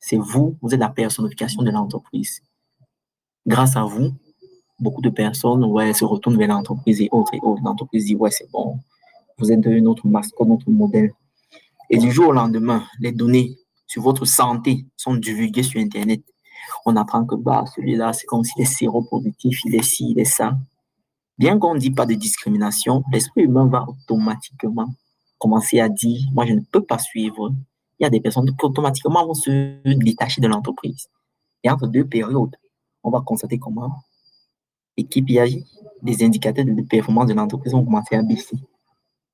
C'est vous êtes la personnification de l'entreprise. Grâce à vous, beaucoup de personnes se retournent vers l'entreprise et autres. L'entreprise dit, ouais, c'est bon, vous êtes notre mascotte, notre modèle. Et du jour au lendemain, les données sur votre santé sont divulguées sur Internet. On apprend que celui-là, c'est comme s'il est séropositif, il est ci, il est ça. Bien qu'on ne dise pas de discrimination, l'esprit humain va automatiquement commencer à dire, moi, je ne peux pas suivre. Il y a des personnes qui automatiquement vont se détacher de l'entreprise. Et entre deux périodes, on va constater comment l'équipe y agit. Les indicateurs de performance de l'entreprise vont commencer à baisser.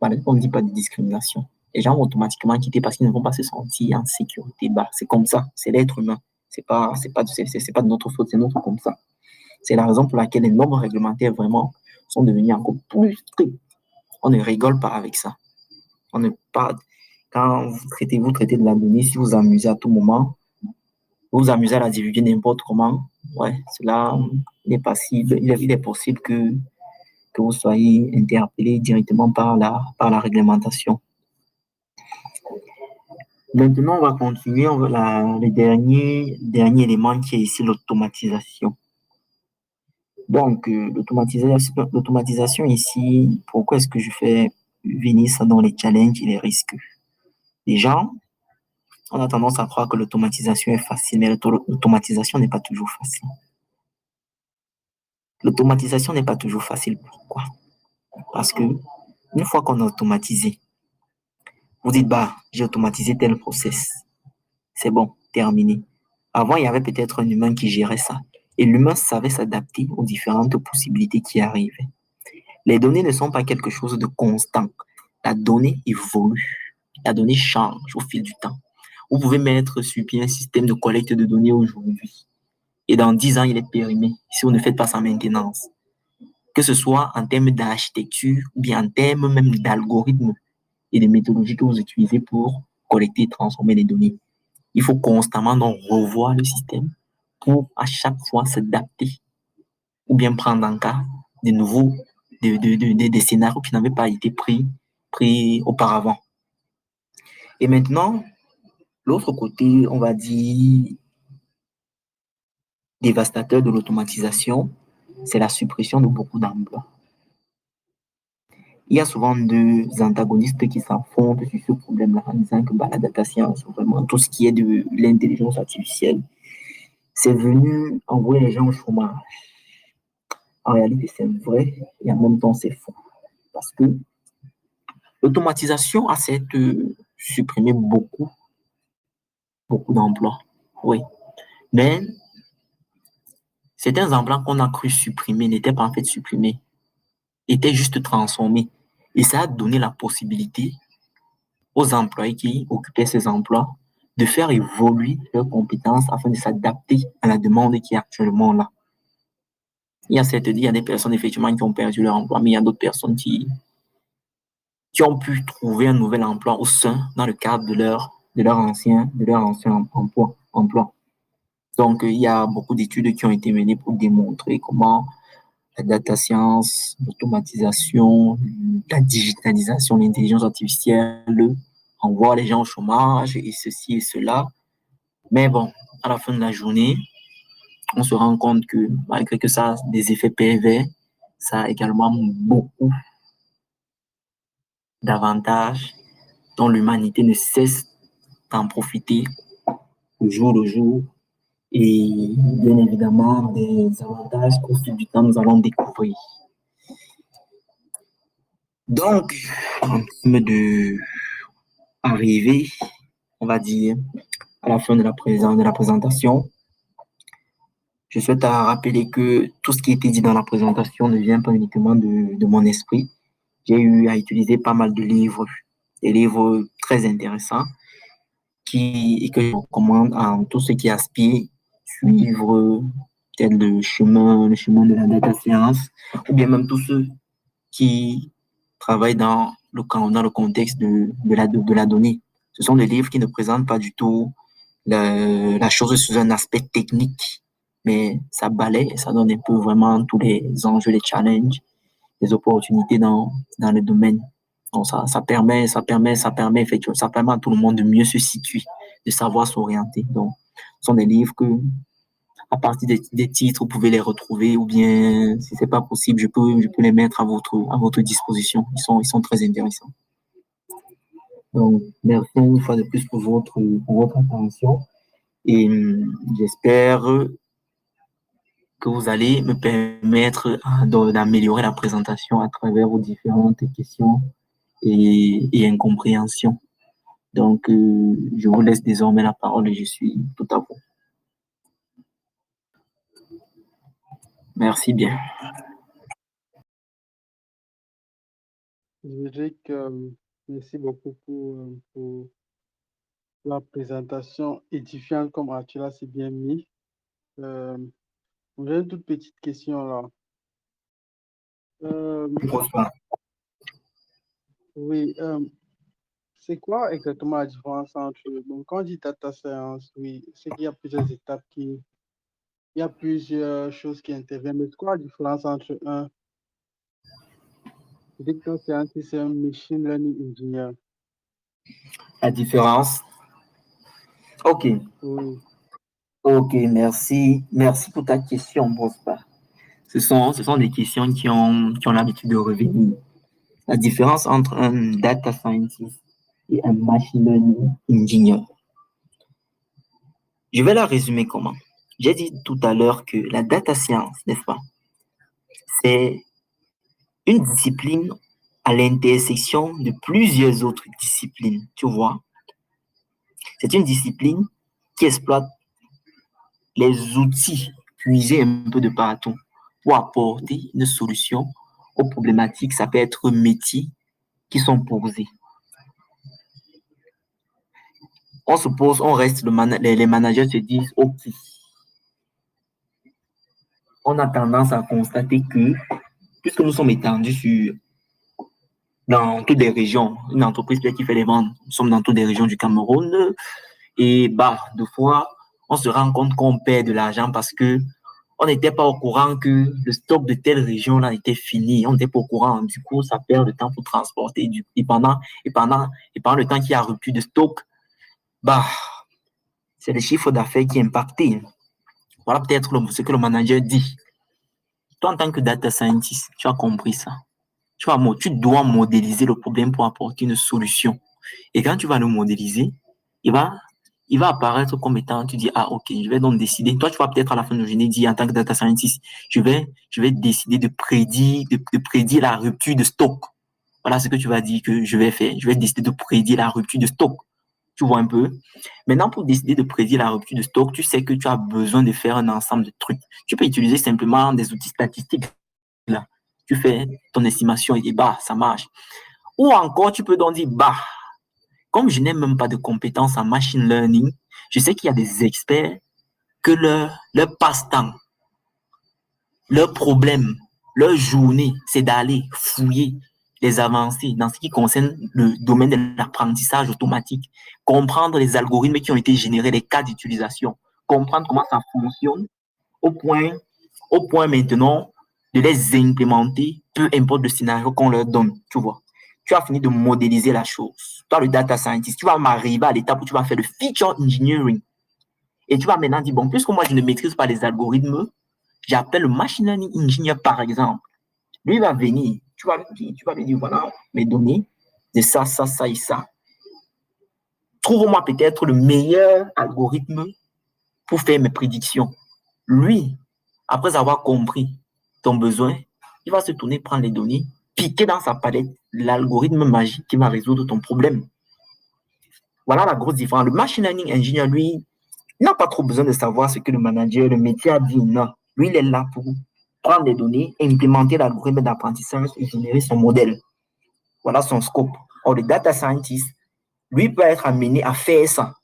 Voilà, on ne dit pas de discrimination. Les gens vont automatiquement quitter parce qu'ils ne vont pas se sentir en sécurité. C'est comme ça, c'est l'être humain. C'est pas de notre faute, c'est notre comme ça. C'est la raison pour laquelle les normes réglementaires vraiment sont devenues encore plus strictes. On ne rigole pas avec ça. On ne parle. Quand vous traitez de la donnée, si vous amusez à tout moment, vous vous amusez à la divulguer n'importe comment, cela est possible. Il est possible que vous soyez interpellé directement par la réglementation. Maintenant, on va continuer. Le dernier élément qui est ici l'automatisation. Donc, l'automatisation ici, pourquoi est-ce que je fais venir ça dans les challenges et les risques? Les gens, on a tendance à croire que l'automatisation est facile, mais l'automatisation n'est pas toujours facile. L'automatisation n'est pas toujours facile. Pourquoi? Parce que une fois qu'on a automatisé, vous dites, j'ai automatisé tel process. C'est bon, terminé. Avant, il y avait peut-être un humain qui gérait ça. Et l'humain savait s'adapter aux différentes possibilités qui arrivaient. Les données ne sont pas quelque chose de constant. La donnée évolue. La donnée change au fil du temps. Vous pouvez mettre sur pied un système de collecte de données aujourd'hui. Et dans 10 ans, il est périmé si vous ne faites pas sa maintenance. Que ce soit en termes d'architecture ou bien en termes même d'algorithmes et de méthodologies que vous utilisez pour collecter et transformer les données. Il faut constamment donc revoir le système pour à chaque fois s'adapter ou bien prendre en cas des nouveaux des scénarios qui n'avaient pas été pris auparavant. Et maintenant, l'autre côté, on va dire, dévastateur de l'automatisation, c'est la suppression de beaucoup d'emplois. Il y a souvent deux antagonistes qui s'affrontent sur ce problème-là en disant que la data science, vraiment, tout ce qui est de l'intelligence artificielle, c'est venu envoyer les gens au chômage. En réalité, c'est vrai et en même temps, c'est faux. Parce que l'automatisation a certes supprimé beaucoup d'emplois. Oui. Mais certains emplois qu'on a cru supprimer n'étaient pas en fait supprimés, étaient juste transformés. Et ça a donné la possibilité aux employés qui occupaient ces emplois de faire évoluer leurs compétences afin de s'adapter à la demande qui est actuellement là. Il y a des personnes effectivement qui ont perdu leur emploi, mais il y a d'autres personnes qui ont pu trouver un nouvel emploi dans le cadre de leur ancien emploi. Donc, il y a beaucoup d'études qui ont été menées pour démontrer comment la data science, l'automatisation, la digitalisation, l'intelligence artificielle envoie les gens au chômage et ceci et cela. Mais bon, à la fin de la journée, on se rend compte que malgré que ça a des effets pervers, Ça a également beaucoup d'avantages dont l'humanité ne cesse d'en profiter au jour le jour. Et bien évidemment, des avantages qu'au fil du temps, nous allons découvrir. Donc, en termes de arriver, on va dire, à la fin de la présentation, je souhaite rappeler que tout ce qui a été dit dans la présentation ne vient pas uniquement de mon esprit. J'ai eu à utiliser pas mal de livres, des livres très intéressants et que je recommande à tous ceux qui aspirent suivre peut-être le chemin de la data science, ou bien même tous ceux qui travaillent dans le contexte de la donnée. Ce sont des livres qui ne présentent pas du tout la chose sous un aspect technique, mais ça balaye et ça donne un peu vraiment tous les enjeux, les challenges, les opportunités dans le domaine. Donc effectivement, ça permet à tout le monde de mieux se situer, de savoir s'orienter. Donc, ce sont des livres que, à partir des titres, vous pouvez les retrouver, ou bien, si c'est pas possible, je peux les mettre à votre disposition. Ils sont très intéressants. Donc, merci une fois de plus pour votre attention et j'espère que vous allez me permettre d'améliorer la présentation à travers vos différentes questions et incompréhensions. Donc, je vous laisse désormais la parole et je suis tout à vous. Merci bien. Logique, merci beaucoup pour la présentation édifiante comme tu l'as si bien mis. J'ai une toute petite question là. Oui, c'est quoi exactement la différence entre... Donc, quand on dit data science, oui, c'est qu'il y a plusieurs étapes il y a plusieurs choses qui interviennent. Mais c'est quoi la différence entre un data scientist et un machine learning engineer? La différence. OK. Oui. OK, merci. Merci pour ta question, Bospa. Ce sont des questions qui ont l'habitude de revenir. La différence entre un data scientist et un machine learning engineer. Je vais la résumer comment? J'ai dit tout à l'heure que la data science, n'est-ce pas, c'est une discipline à l'intersection de plusieurs autres disciplines, tu vois. C'est une discipline qui exploite les outils puisés un peu de partout pour apporter une solution aux problématiques. Ça peut être métiers qui sont posés. On se pose, on reste, les managers se disent, OK, on a tendance à constater que, puisque nous sommes étendus dans toutes les régions, une entreprise qui fait les ventes, nous sommes dans toutes les régions du Cameroun, et bah, de fois, on se rend compte qu'on perd de l'argent parce que on n'était pas au courant que le stock de telle région-là était fini. On n'était pas au courant. Du coup, ça perd de temps pour transporter. Et pendant le temps qu'il y a rupture de stock, bah, c'est le chiffre d'affaires qui est impacté. Voilà peut-être ce que le manager dit. Toi, en tant que data scientist, tu as compris ça. Tu dois modéliser le problème pour apporter une solution. Et quand tu vas le modéliser, il va, il va apparaître comme étant, tu dis, ah, ok, je vais donc décider. Toi, tu vas peut-être à la fin de la journée dire, en tant que data scientist, je vais décider de prédire la rupture de stock. Voilà ce que tu vas dire que je vais faire. Je vais décider de prédire la rupture de stock. Tu vois un peu? Maintenant, pour décider de prédire la rupture de stock, tu sais que tu as besoin de faire un ensemble de trucs. Tu peux utiliser simplement des outils statistiques. Là. Tu fais ton estimation et bah, ça marche. Ou encore, tu peux donc dire, bah, comme je n'ai même pas de compétences en machine learning, je sais qu'il y a des experts que leur passe-temps, leur problème, leur journée, c'est d'aller fouiller les avancées dans ce qui concerne le domaine de l'apprentissage automatique, comprendre les algorithmes qui ont été générés, les cas d'utilisation, comprendre comment ça fonctionne au point, au point maintenant de les implémenter, peu importe le scénario qu'on leur donne, tu vois. Tu as fini de modéliser la chose. Toi, le data scientist, tu vas m'arriver à l'étape où tu vas faire le feature engineering. Et tu vas maintenant dire, bon, puisque moi, je ne maîtrise pas les algorithmes, j'appelle le machine learning engineer, par exemple, Lui va venir, tu vas lui dire, voilà, mes données, de ça, ça, ça et ça. Trouve-moi peut-être le meilleur algorithme pour faire mes prédictions. Lui, après avoir compris ton besoin, il va se tourner, prendre les données, piquer dans sa palette l'algorithme magique qui va résoudre ton problème. Voilà la grosse différence. Le machine learning engineer, lui, il n'a pas trop besoin de savoir ce que le manager, le métier a dit. Non. Lui, il est là pour prendre les données, implémenter l'algorithme d'apprentissage et générer son modèle. Voilà son scope. Or, le data scientist, lui, peut être amené à faire ça.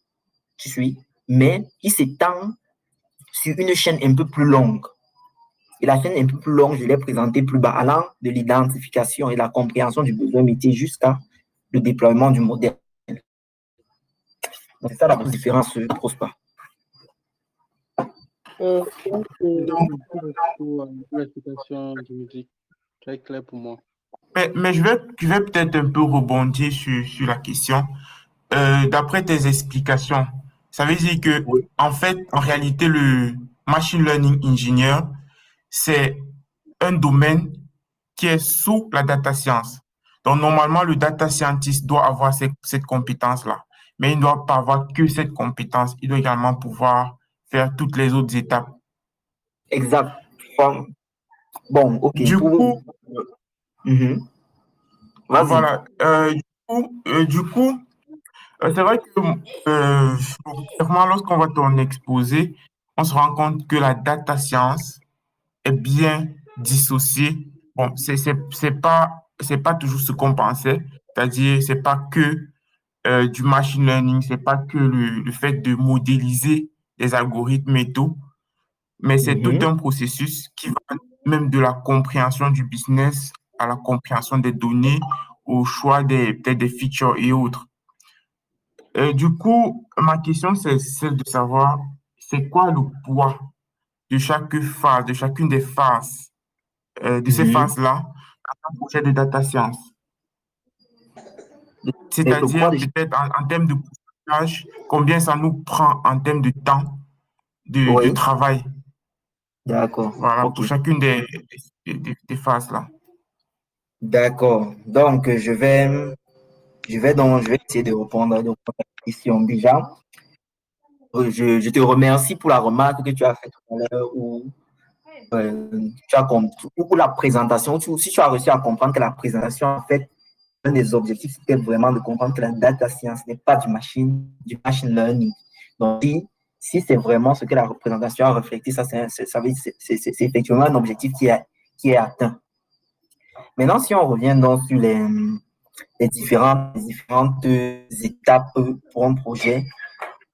Tu suis? Mais il s'étend sur une chaîne un peu plus longue. Et la chaîne un peu plus longue, je l'ai présentée plus bas, allant de l'identification et la compréhension du besoin métier jusqu'à le déploiement du modèle. C'est ça la grosse différence, Prosper. Merci pour l'explication de musique. Très clair pour moi. Mais je vais peut-être un peu rebondir sur la question. D'après tes explications, ça veut dire que, Oui. en fait, en réalité, le machine learning engineer, c'est un domaine qui est sous la data science. Donc, normalement, le data scientist doit avoir cette compétence-là. Mais il ne doit pas avoir que cette compétence. Il doit également pouvoir faire toutes les autres étapes. Exact. Bon, ok. Du coup, Vas-y. voilà. Du coup, c'est vrai que clairement, lorsqu'on voit ton exposé, on se rend compte que la data science est bien dissociée. Bon, c'est pas toujours ce qu'on pensait, c'est-à-dire c'est pas que du machine learning, c'est pas que le fait de modéliser les algorithmes et tout, mais c'est tout un processus qui va même de la compréhension du business à la compréhension des données, au choix peut-être des features et autres. Du coup, ma question, c'est celle de savoir, c'est quoi le poids de chaque phase, de chacune des phases, de ces phases-là, dans un projet de data science? Le poids C'est-à-dire, de... peut-être en termes de pourcentage, combien ça nous prend en termes de temps de Oui, travail, d'accord. voilà, Ok. pour chacune des phases-là. D'accord. Donc, je vais essayer de répondre à la question déjà. Je te remercie pour la remarque que tu as faite tout à l'heure où tu as ou la présentation, si tu as réussi à comprendre que la présentation, en fait, un des objectifs, c'était vraiment de comprendre que la data science n'est pas du machine learning. Donc, si c'est vraiment ce que la représentation a reflété, c'est effectivement un objectif qui est atteint. Maintenant, si on revient donc sur les différentes étapes pour un projet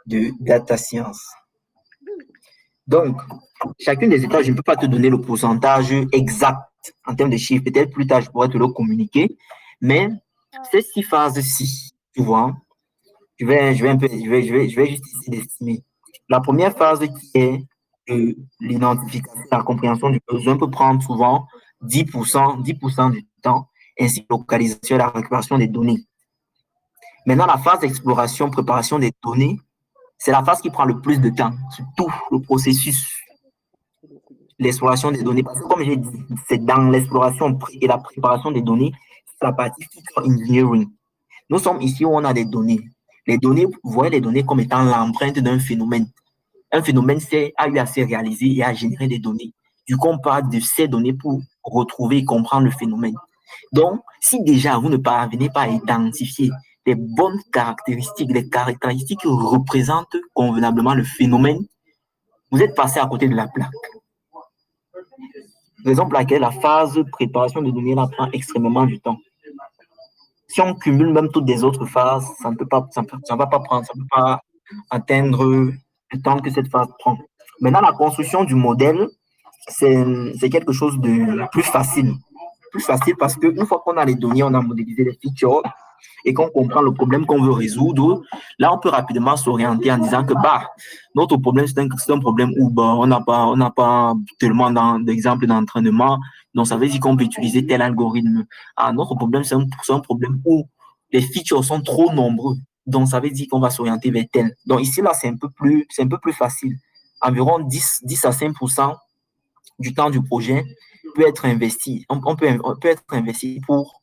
de data science. Donc, chacune des étapes, je ne peux pas te donner le pourcentage exact en termes de chiffres. Peut-être plus tard, je pourrais te le communiquer. Mais ces 6 phases-ci, tu vois, je vais juste essayer d'estimer. La première phase qui est l'identification, la compréhension du besoin peut prendre souvent 10% du temps, ainsi que la localisation et la récupération des données. Maintenant, la phase d'exploration, préparation des données, c'est la phase qui prend le plus de temps sur tout le processus, l'exploration des données. Parce que comme j'ai dit, c'est dans l'exploration et la préparation des données, c'est la partie feature engineering. Nous sommes ici où on a des données. Les données, vous voyez les données comme étant l'empreinte d'un phénomène. Un phénomène a eu à se réaliser et à générer des données. Du coup, on parle de ces données pour retrouver et comprendre le phénomène. Donc, si déjà vous ne parvenez pas à identifier les bonnes caractéristiques, les caractéristiques qui représentent convenablement le phénomène, vous êtes passé à côté de la plaque. Raison pour laquelle la phase préparation de données là prend extrêmement du temps. Si on cumule même toutes les autres phases, ça ne va pas prendre, ça ne peut pas atteindre le temps que cette phase prend. Maintenant, la construction du modèle, c'est quelque chose de plus facile. Plus facile parce qu'une fois qu'on a les données, on a modélisé les features et qu'on comprend le problème qu'on veut résoudre, là, on peut rapidement s'orienter en disant que notre problème, c'est un problème où on n'a pas tellement d'exemples d'entraînement, donc ça veut dire qu'on peut utiliser tel algorithme. Notre problème, c'est un problème où les features sont trop nombreux, donc ça veut dire qu'on va s'orienter vers tel. Donc ici, là, c'est un peu plus facile. Environ 10 à 5% du temps du projet peut être investi. On peut être investi pour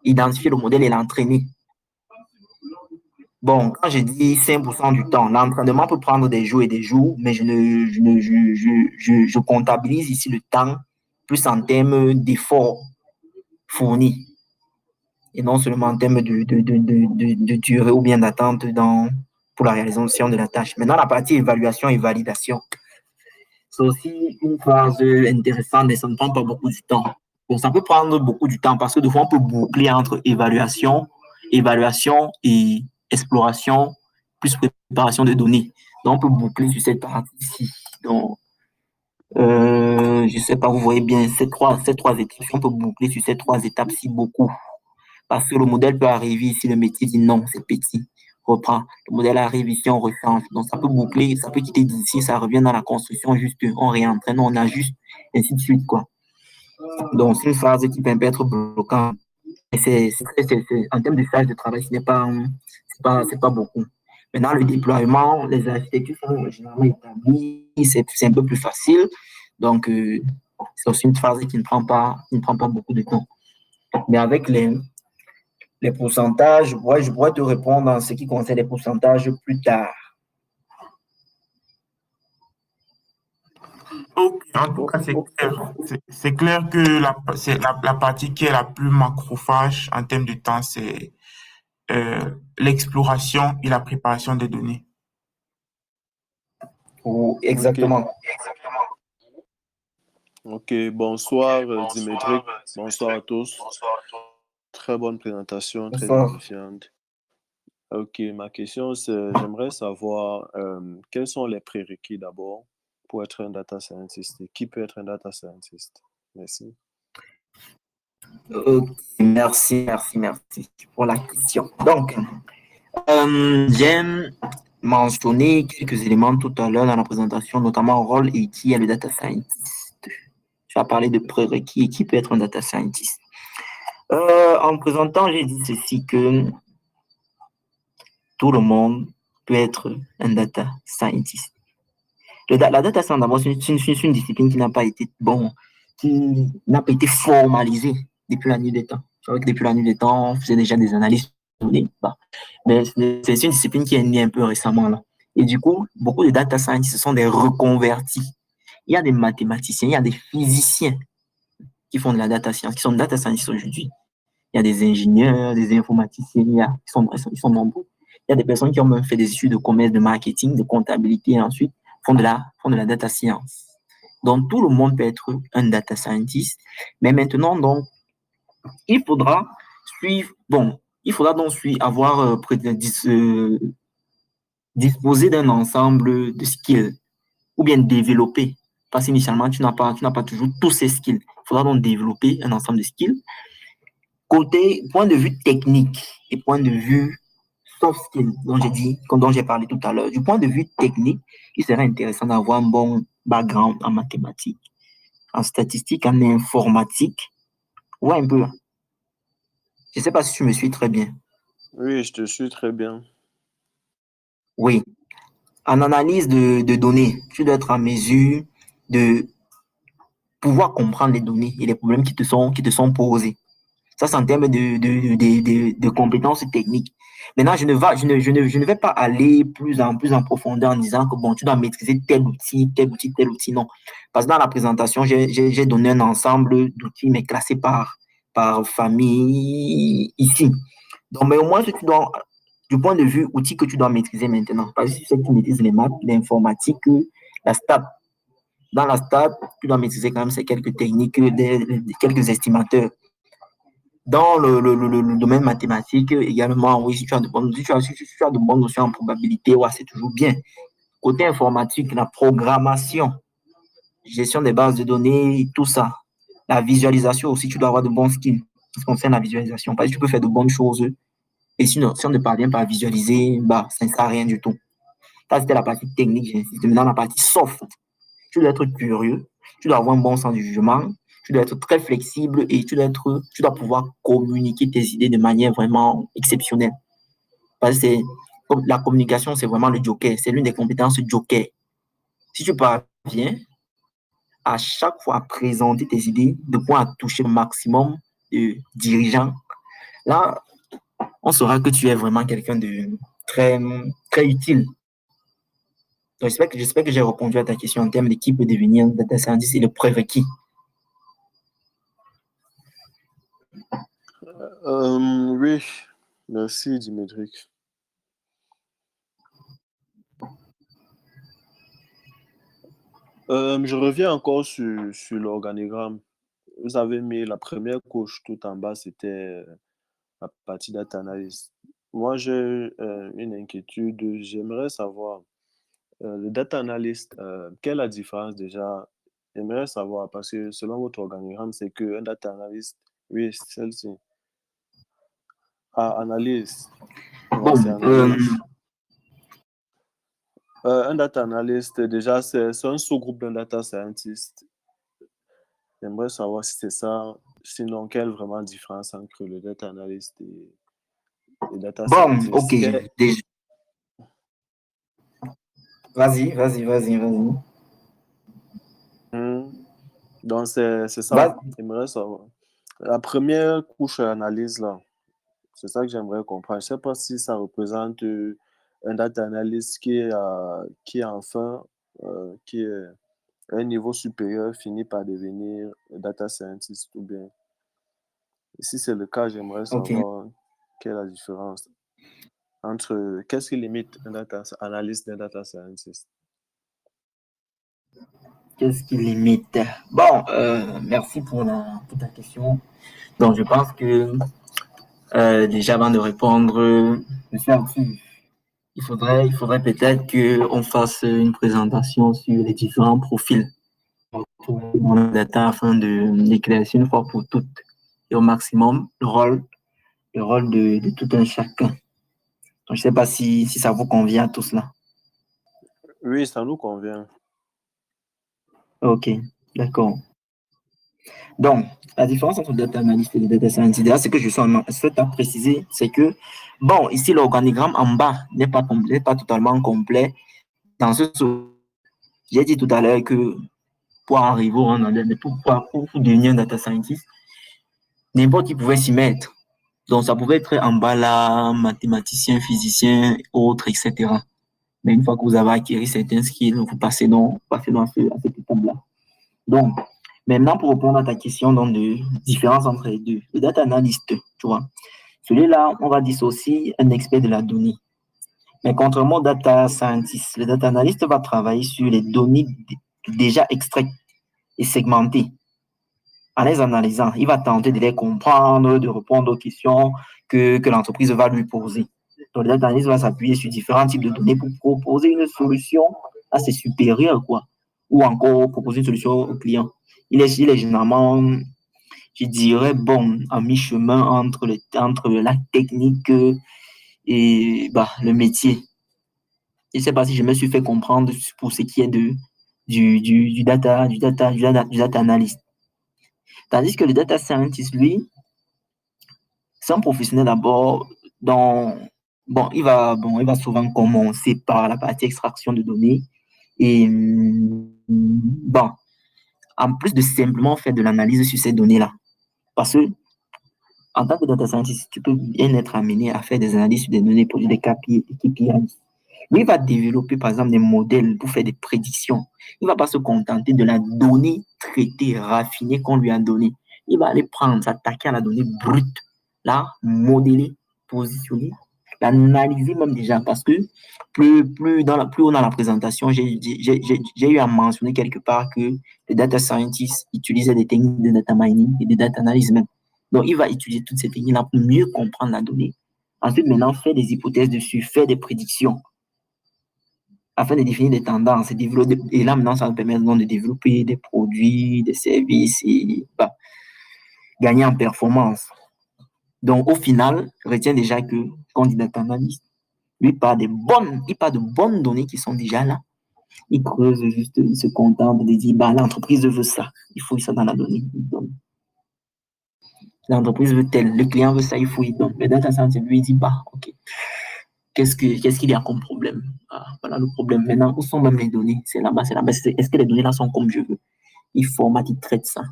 identifier le modèle et l'entraîner. Bon, quand je dis 5% du temps, l'entraînement peut prendre des jours et des jours, mais je comptabilise ici le temps plus en termes d'efforts fournis et non seulement en termes de durée ou bien d'attente pour la réalisation de la tâche. Maintenant, la partie évaluation et validation, c'est aussi une phase intéressante, mais ça ne prend pas beaucoup de temps. Donc, ça peut prendre beaucoup de temps parce que des fois, on peut boucler entre évaluation et exploration, plus préparation de données. Donc, on peut boucler sur cette partie-ci. Donc, je ne sais pas, vous voyez bien ces trois étapes. On peut boucler sur ces trois étapes-ci beaucoup. Parce que le modèle peut arriver ici, le métier dit non, c'est petit. Reprend. Le modèle arrive ici, on rechange. Donc, ça peut boucler, ça peut quitter d'ici, ça revient dans la construction, juste, on réentraîne, on ajuste, ainsi de suite, quoi. Donc, c'est une phase qui peut être bloquante. En termes de charge de travail, c'est pas beaucoup. Maintenant, le déploiement, les architectures sont généralement établies, c'est un peu plus facile. Donc, c'est aussi une phase qui ne prend pas beaucoup de temps. Mais avec les pourcentages, je pourrais te répondre en ce qui concerne les pourcentages plus tard. Ok, en tout cas, c'est clair. C'est clair que la partie qui est la plus macrophage en termes de temps, c'est l'exploration et la préparation des données. Oh, Ok, exactement. ok. Bonsoir, Dimitri. Bonsoir à tous. Très bonne présentation, très Bonsoir. édifiante. Ok, ma question, c'est, j'aimerais savoir quels sont les prérequis d'abord pour être un data scientist et qui peut être un data scientist. Merci. Ok, merci pour la question. Donc, j'ai mentionné quelques éléments tout à l'heure dans la présentation, notamment le rôle et qui est le data scientist. Tu as parlé de prérequis et qui peut être un data scientist. En présentant, j'ai dit ceci que tout le monde peut être un data scientist. La data science, d'abord, c'est une discipline qui n'a pas été formalisée depuis la nuit des temps. C'est vrai que depuis la nuit des temps, on faisait déjà des analyses de données, mais c'est une discipline qui est née un peu récemment là. Et du coup, beaucoup de data scientists sont des reconvertis. Il y a des mathématiciens, il y a des physiciens qui font de la data science, qui sont data scientists aujourd'hui. Il y a des ingénieurs, des informaticiens, ils sont nombreux. Il y a des personnes qui ont même fait des études de commerce, de marketing, de comptabilité, et ensuite font de la data science. Donc, tout le monde peut être un data scientist. Mais maintenant, donc, il faudra disposer d'un ensemble de skills ou bien développer. Parce qu'initialement, tu n'as pas toujours tous ces skills. Il faudra donc développer un ensemble de skills. Côté point de vue technique et point de vue soft skills dont j'ai parlé tout à l'heure, du point de vue technique, il serait intéressant d'avoir un bon background en mathématiques, en statistique, en informatique. Ouais, un peu. Je ne sais pas si tu me suis très bien. Oui, je te suis très bien. Oui. En analyse de données, tu dois être en mesure de pouvoir comprendre les données et les problèmes qui te sont posés. Ça, c'est en termes de compétences techniques. Maintenant, je ne vais pas aller plus en profondeur en disant que bon, tu dois maîtriser tel outil, tel outil, tel outil. Non. Parce que dans la présentation, j'ai donné un ensemble d'outils, mais classés par famille ici. Donc, mais au moins, du point de vue outils que tu dois maîtriser maintenant, parce que tu sais que tu maîtrises les maths, l'informatique, la stat. Dans la stat, tu dois maîtriser quand même ces quelques techniques, quelques estimateurs. Dans le domaine mathématique également, oui, si tu as de bonnes notions en probabilité, ouais, c'est toujours bien. Côté informatique, la programmation, gestion des bases de données, tout ça. La visualisation aussi, tu dois avoir de bons skills en ce qui concerne la visualisation. Parce que tu peux faire de bonnes choses. Et sinon, si on ne parvient pas à visualiser, ça ne sert à rien du tout. Ça, c'était la partie technique, j'insiste. Maintenant, la partie soft, tu dois être curieux, tu dois avoir un bon sens du jugement, tu dois être très flexible et tu dois pouvoir communiquer tes idées de manière vraiment exceptionnelle. Parce que la communication, c'est vraiment le joker, c'est l'une des compétences joker. Si tu parviens à chaque fois présenter tes idées de point à toucher le maximum de dirigeants, là, on saura que tu es vraiment quelqu'un de très, très utile. Donc, j'espère que j'ai répondu à ta question en termes de qui peut devenir data scientist et le prérequis. Oui, merci Dimitri. Je reviens encore sur l'organigramme. Vous avez mis la première couche tout en bas, c'était la partie data analyst. Moi, j'ai une inquiétude. J'aimerais savoir, le data analyst, quelle est la différence déjà? J'aimerais savoir, parce que selon votre organigramme, c'est qu'un data analyst, oui, celle-ci. Ah, analyse. Ouais, Bon, c'est analyse. Un data analyst, déjà, c'est un sous-groupe d'un data scientist. J'aimerais savoir si c'est ça. Sinon, quelle vraiment différence entre le data analyst et data bon, ok. scientist? Déjà. Vas-y. Hmm. Donc, c'est ça. Vas- J'aimerais savoir. La première couche d'analyse, là, c'est ça que j'aimerais comprendre. Je ne sais pas si ça représente un data analyst qui est enfin, qui est à un niveau supérieur, finit par devenir data scientist ou bien. Et si c'est le cas, j'aimerais ok. savoir quelle est la différence entre qu'est-ce qui limite un data analyst d'un data scientist. Qu'est-ce qui limite? Bon, merci pour ta question. Donc, je pense que déjà, avant de répondre, monsieur Arthur, il faudrait peut-être qu'on fasse une présentation sur les différents profils pour mon data afin d'éclaircir une fois pour toutes et au maximum le rôle de tout un chacun. Donc, je ne sais pas si ça vous convient tout cela. Oui, ça nous convient. Ok, d'accord. Donc, la différence entre data analyst et le data scientist, ce que je souhaite à préciser, c'est que, bon, ici, l'organigramme en bas n'est pas complet, pas totalement complet. Dans ce sens, j'ai dit tout à l'heure que pour arriver au rang pour devenir un data scientist, n'importe qui pouvait s'y mettre. Donc, ça pouvait être en bas là, mathématicien, physicien, autres, etc. Mais une fois que vous avez acquis certains skills, vous passez dans à cette étape-là. Donc, maintenant, pour répondre à ta question donc, de différence entre les deux, le data analyst, tu vois, celui-là, on va dissocier un expert de la donnée. Mais contrairement au data scientist, le data analyst va travailler sur les données déjà extraites et segmentées. En les analysant, il va tenter de les comprendre, de répondre aux questions que l'entreprise va lui poser. Donc, le data analyst va s'appuyer sur différents types de données pour proposer une solution assez supérieure, quoi, ou encore proposer une solution au client. Il est généralement, je dirais, bon, à mi-chemin entre la technique et bah, le métier. Je ne sais pas si je me suis fait comprendre pour ce qui est du data analyst. Tandis que le data scientist, lui, c'est un professionnel d'abord dont, il va souvent commencer par la partie extraction de données et, bon, en plus de simplement faire de l'analyse sur ces données-là. Parce que, en tant que data scientist, tu peux bien être amené à faire des analyses sur des données, produire des KPI. Lui, il va développer, par exemple, des modèles pour faire des prédictions. Il ne va pas se contenter de la donnée traitée, raffinée qu'on lui a donnée. Il va aller prendre, s'attaquer à la donnée brute, la modeler, positionner, l'analyser même déjà. Parce que plus haut dans la présentation, j'ai eu à mentionner quelque part que les data scientists utilisaient des techniques de data mining et de data analysis même. Donc, il va utiliser toutes ces techniques-là pour mieux comprendre la donnée. Ensuite, maintenant, faire des hypothèses dessus, faire des prédictions afin de définir des tendances. Et là, maintenant, ça nous permet de développer des produits, des services et bah, gagner en performance. Donc, au final, retiens déjà que candidat analyste, lui, il part de bonnes données qui sont déjà là. Il creuse juste, il se contente de dire, bah, l'entreprise veut ça. Il faut ça dans la donnée. L'entreprise veut tel, le client veut ça, il faut y donner. Le data scientist, lui, il dit, bah, ok, qu'est-ce qu'il y a comme problème? Ah, voilà le problème. Maintenant, où sont même les données? C'est là-bas. Est-ce que les données là sont comme je veux? il formate, il traite ça.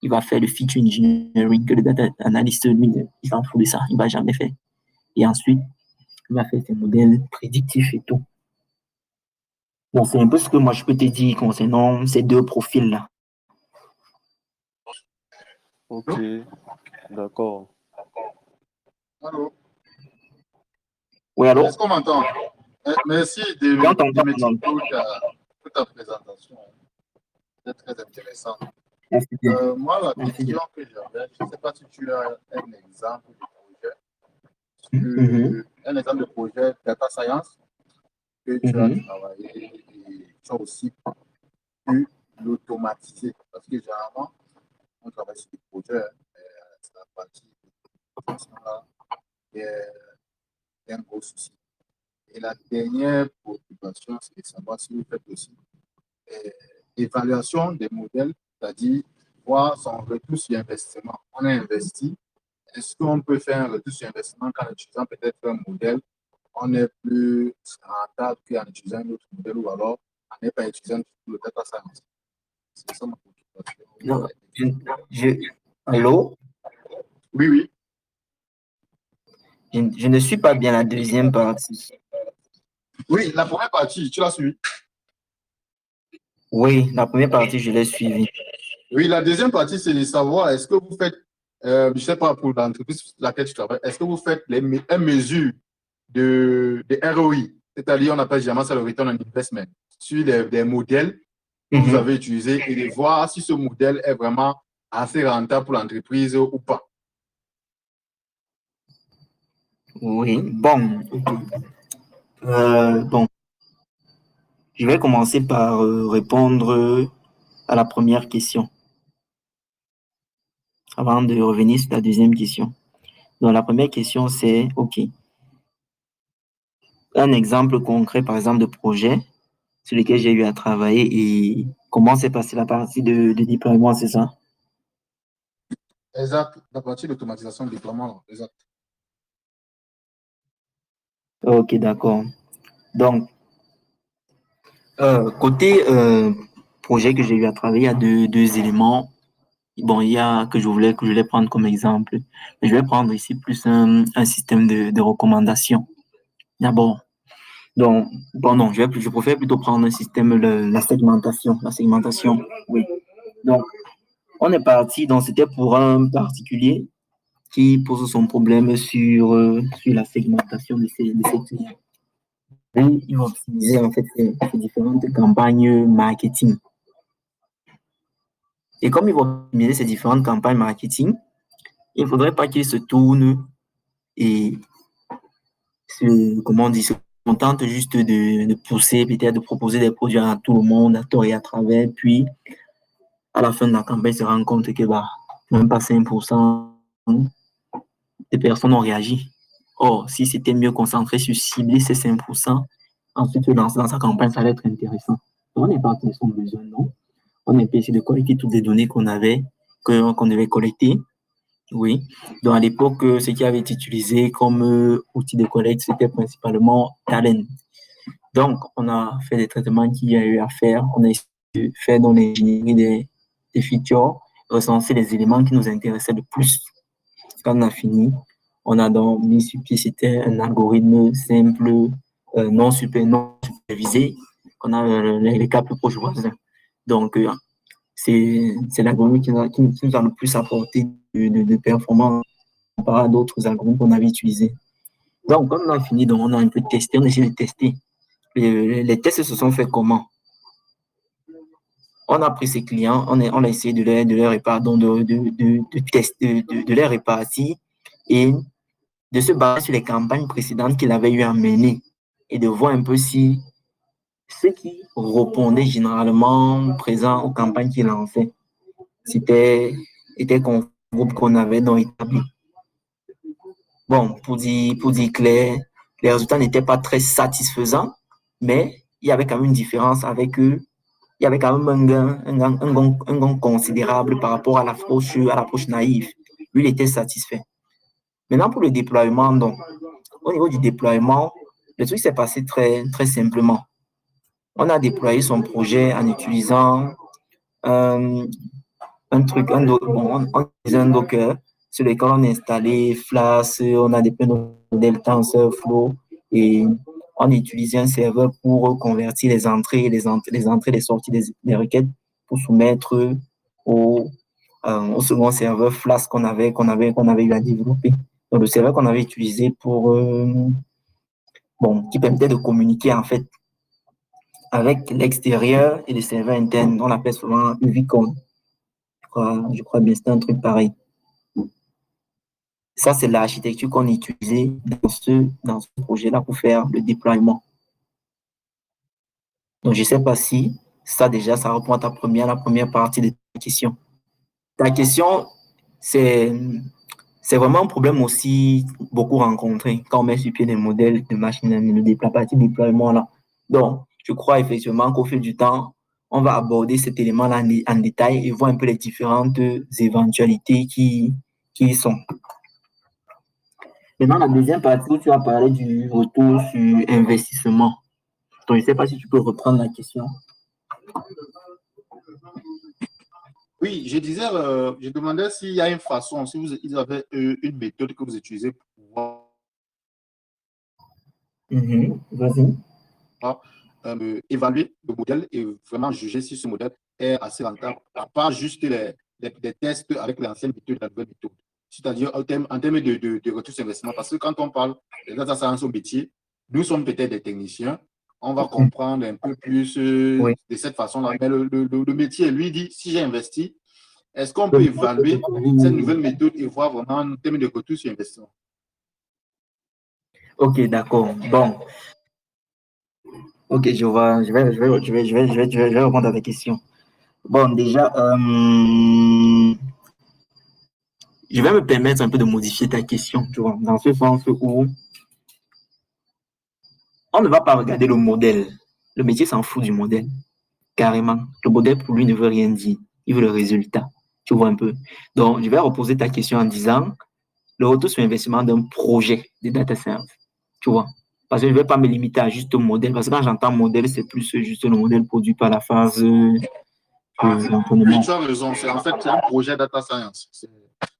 Il va faire le feature engineering que le data analyst, lui, il s'en fout de ça, il va jamais faire. Et ensuite, il va faire ses modèles prédictifs et tout. Bon, c'est un peu ce que moi je peux te dire concernant ces deux profils-là. Ok, d'accord. Allô? Oui, alors? Est-ce qu'on m'entend? Merci de toute ta présentation. C'est très intéressant. Merci bien. Moi, la Merci bien. question que j'avais, je ne sais pas si tu as un exemple un exemple de projet data science que tu as travaillé et tu as aussi pu l'automatiser. Parce que généralement, on travaille sur des projets, c'est la partie là, qui est un gros souci. Et la dernière préoccupation, c'est de savoir si vous faites aussi évaluation des modèles, c'est-à-dire voir son retour sur investissement. On a investi. Est-ce qu'on peut faire un retour sur investissement qu'en utilisant peut-être un modèle, on est plus rentable qu'en utilisant un autre modèle ou alors on n'est pas utilisant le data science? C'est ça ma préoccupation. Non, allô? Oui, oui. Je ne suis pas bien la deuxième partie. Oui, la première partie, tu l'as suivi. Oui, la première partie, je l'ai suivie. Oui, la deuxième partie, c'est de savoir est-ce que vous faites, je ne sais pas pour l'entreprise laquelle tu travailles, est-ce que vous faites les mesures de ROI, c'est-à-dire on appelle généralement ça le return on investment, sur des modèles que vous avez utilisés et de voir si ce modèle est vraiment assez rentable pour l'entreprise ou pas. Oui, bon. Bon, je vais commencer par répondre à la première question avant de revenir sur la deuxième question. Donc, la première question, c'est, OK, un exemple concret, par exemple, de projet sur lequel j'ai eu à travailler et comment s'est passée la partie de déploiement, c'est ça? Exact, la partie d'automatisation de déploiement, exact. OK, d'accord. Donc, côté projet que j'ai eu à travailler, il y a deux éléments. Bon, il y a que je voulais prendre comme exemple. Mais je vais prendre ici plus un système de recommandation. D'abord. Donc, bon, non, je préfère plutôt prendre un système, la segmentation. La segmentation, oui. Donc, on est parti, donc c'était pour un particulier qui pose son problème sur la segmentation de ses clients. Et il va optimiser en fait ses différentes campagnes marketing. Et comme il va optimiser ces différentes campagnes marketing, il ne faudrait pas qu'il se tourne et comment on dit, se contente juste de pousser, peut-être de proposer des produits à tout le monde, à tort et à travers, puis à la fin de la campagne, se rend compte que bah, même pas 5% des personnes ont réagi. Or, si c'était mieux concentré sur cibler ces 5%, ensuite se lancer dans sa campagne, ça allait être intéressant. Donc, on n'est pas de son besoin, non. On est essayé de collecter toutes les données qu'on avait, qu'on devait collecter. Oui. Donc, à l'époque, ce qui avait été utilisé comme outil de collecte, c'était principalement Talend. Donc, on a fait des traitements qu'il y a eu à faire. On a essayé de faire dans l'ingénierie des features, recenser les éléments qui nous intéressaient le plus. Quand on a fini, on a donc mis sur pied, c'était un algorithme simple, non supervisé, qu'on a les cas plus proches voisins. Donc, c'est l'algorithme qui nous a le plus apporté de performance comparé à d'autres algorithmes qu'on avait utilisés. Donc, quand on a fini, donc on a un peu testé, on a essayé de tester. Les tests se sont faits comment? On a pris ces clients, on a essayé de les répartir et de se baser sur les campagnes précédentes qu'il avait eu à mener et de voir un peu si ceux qui répondaient généralement présents aux campagnes qu'il lançait, était conforme au groupe qu'on avait donc établi. Bon, pour dire clair, les résultats n'étaient pas très satisfaisants, mais il y avait quand même une différence avec eux. Il y avait quand même un gain considérable par rapport à l'approche naïve. Lui, il était satisfait. Maintenant, pour le déploiement, donc, au niveau du déploiement, le truc s'est passé très, très simplement. On a déployé son projet en utilisant un truc, bon, on utilise un Docker sur lequel on a installé Flask, on a des plein de modèles TensorFlow et on utilise un serveur pour convertir les sorties des requêtes pour soumettre au, au second serveur Flask qu'on avait eu à développer. Donc, le serveur qu'on avait utilisé qui permettait de communiquer en fait avec l'extérieur et les serveurs internes. On l'appelle souvent UVCon. Je crois bien, c'est un truc pareil. Ça, c'est l'architecture qu'on utilisait dans ce projet-là pour faire le déploiement. Donc, je ne sais pas si ça, déjà, ça répond à la première partie de ta question. Ta question, c'est vraiment un problème aussi beaucoup rencontré quand on met sur pied des modèles de machine learning, la partie déploiement là. Donc, je crois effectivement qu'au fil du temps, on va aborder cet élément-là en détail et voir un peu les différentes éventualités qui y sont. Maintenant, la deuxième partie où tu as parlé du retour sur investissement. Donc, je ne sais pas si tu peux reprendre la question. Oui, je disais, je demandais s'il y a une façon, si vous avez une méthode que vous utilisez pour pouvoir Vas-y. évaluer le modèle et vraiment juger si ce modèle est assez rentable, pas juste des tests avec l'ancienne méthode et la nouvelle méthode. C'est-à-dire en termes de retour sur investissement, parce que quand on parle de data science au métier, nous sommes peut-être des techniciens, on va comprendre un peu plus de cette façon-là. Mais le métier, lui, dit, si j'ai investi, est-ce qu'on peut évaluer cette nouvelle méthode et voir vraiment en termes de retour sur investissement? Ok, d'accord. Bon. Ok, je vois. Je vais répondre à ta question. Bon, déjà, je vais me permettre un peu de modifier ta question, tu vois, dans ce sens où on ne va pas regarder le modèle. Le métier s'en fout du modèle, carrément. Le modèle, pour lui, ne veut rien dire. Il veut le résultat. Tu vois un peu. Donc, je vais reposer ta question en disant le retour sur investissement d'un projet de data science. Tu vois. Parce que je ne vais pas me limiter à juste un modèle. Parce que quand j'entends modèle, c'est plus juste le modèle produit par la phase Oui, tu as raison. En fait, c'est un projet data science.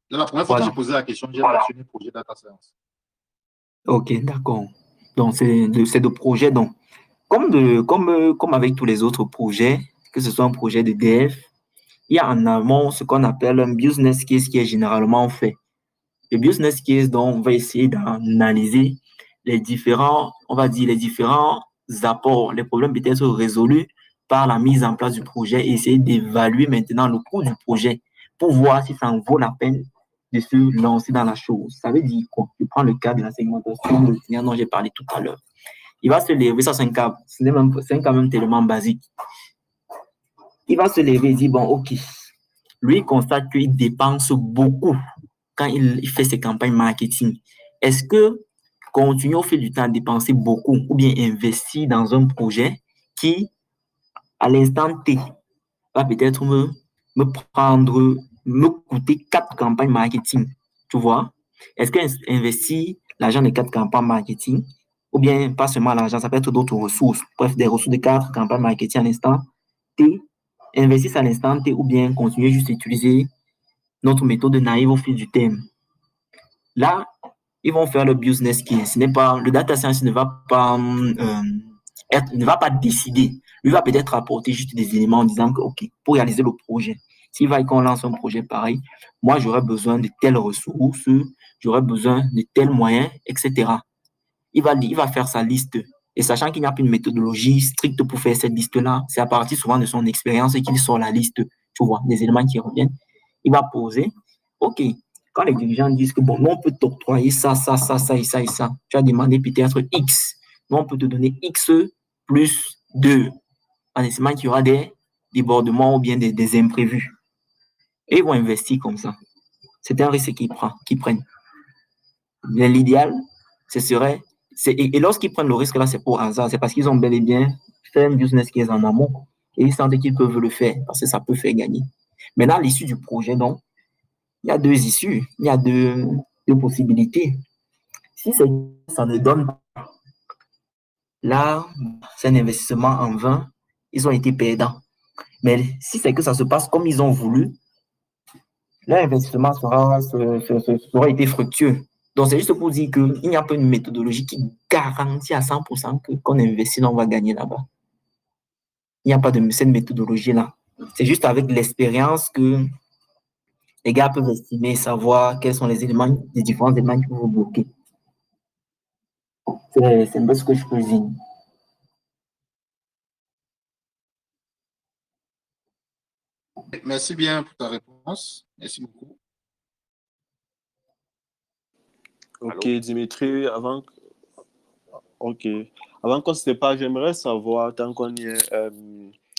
La première fois que j'ai posé la question, j'ai mentionné projet data science. Ok, d'accord. Donc, c'est de projet. Donc, comme avec tous les autres projets, que ce soit un projet de dev, il y a en amont ce qu'on appelle un business case qui est généralement fait. Le business case, donc, on va essayer d'analyser les différents, on va dire, les différents apports, les problèmes peut-être résolus par la mise en place du projet et essayer d'évaluer maintenant le coût du projet pour voir si ça en vaut la peine de se lancer dans la chose. Ça veut dire quoi? Je prends le cas de la segmentation de clients dont j'ai parlé tout à l'heure. Il va se lever, ça c'est un cas, c'est un cas même tellement basique. Il va se lever et dire, bon, ok, lui, il constate qu'il dépense beaucoup quand il fait ses campagnes marketing. Est-ce que continuer au fil du temps à dépenser beaucoup ou bien investir dans un projet qui, à l'instant T, va peut-être me coûter 4 campagnes marketing, tu vois? Est-ce qu'investir l'argent de 4 campagnes marketing, ou bien pas seulement l'argent, ça peut être d'autres ressources, bref, des ressources de 4 campagnes marketing à l'instant T, investir à l'instant T, ou bien continuer juste à utiliser notre méthode naïve au fil du terme. Là, ils vont faire le business case. Le data science ne va pas décider. Lui va peut-être apporter juste des éléments en disant que, OK, pour réaliser le projet, s'il va et qu'on lance un projet pareil, moi, j'aurais besoin de telles ressources, j'aurais besoin de tels moyens, etc. Il va faire sa liste. Et sachant qu'il n'y a plus une méthodologie stricte pour faire cette liste-là, c'est à partir souvent de son expérience qu'il sort la liste, tu vois, des éléments qui reviennent. Il va poser, OK, quand les dirigeants disent que bon, nous, on peut t'octroyer ça, ça, ça, ça et ça et ça, tu as demandé peut-être X. Nous, on peut te donner X plus 2. En estimant qu'il y aura des débordements ou bien des imprévus. Et ils vont investir comme ça. C'est un risque qu'ils prennent. Mais l'idéal, ce serait. Et lorsqu'ils prennent le risque là, c'est pour hasard. C'est parce qu'ils ont bel et bien fait un business qui est en amont. Et ils sentent qu'ils peuvent le faire parce que ça peut faire gagner. Maintenant, à l'issue du projet, donc, il y a deux issues, il y a deux possibilités. Si ça ne donne pas, là, c'est un investissement en vain, ils ont été perdants. Mais si c'est que ça se passe comme ils ont voulu, l'investissement sera été fructueux. Donc, c'est juste pour dire qu'il n'y a pas une méthodologie qui garantit à 100% que qu'on investit, on va gagner là-bas. Il n'y a pas de cette méthodologie-là. C'est juste avec l'expérience que les gars peuvent estimer, savoir quels sont les éléments, les différents éléments qui vont vous bloquer. C'est un peu ce que je peux dire. Merci bien pour ta réponse. Merci beaucoup. Ok, Dimitri, avant qu'on se sépare, j'aimerais savoir, tant qu'on y est,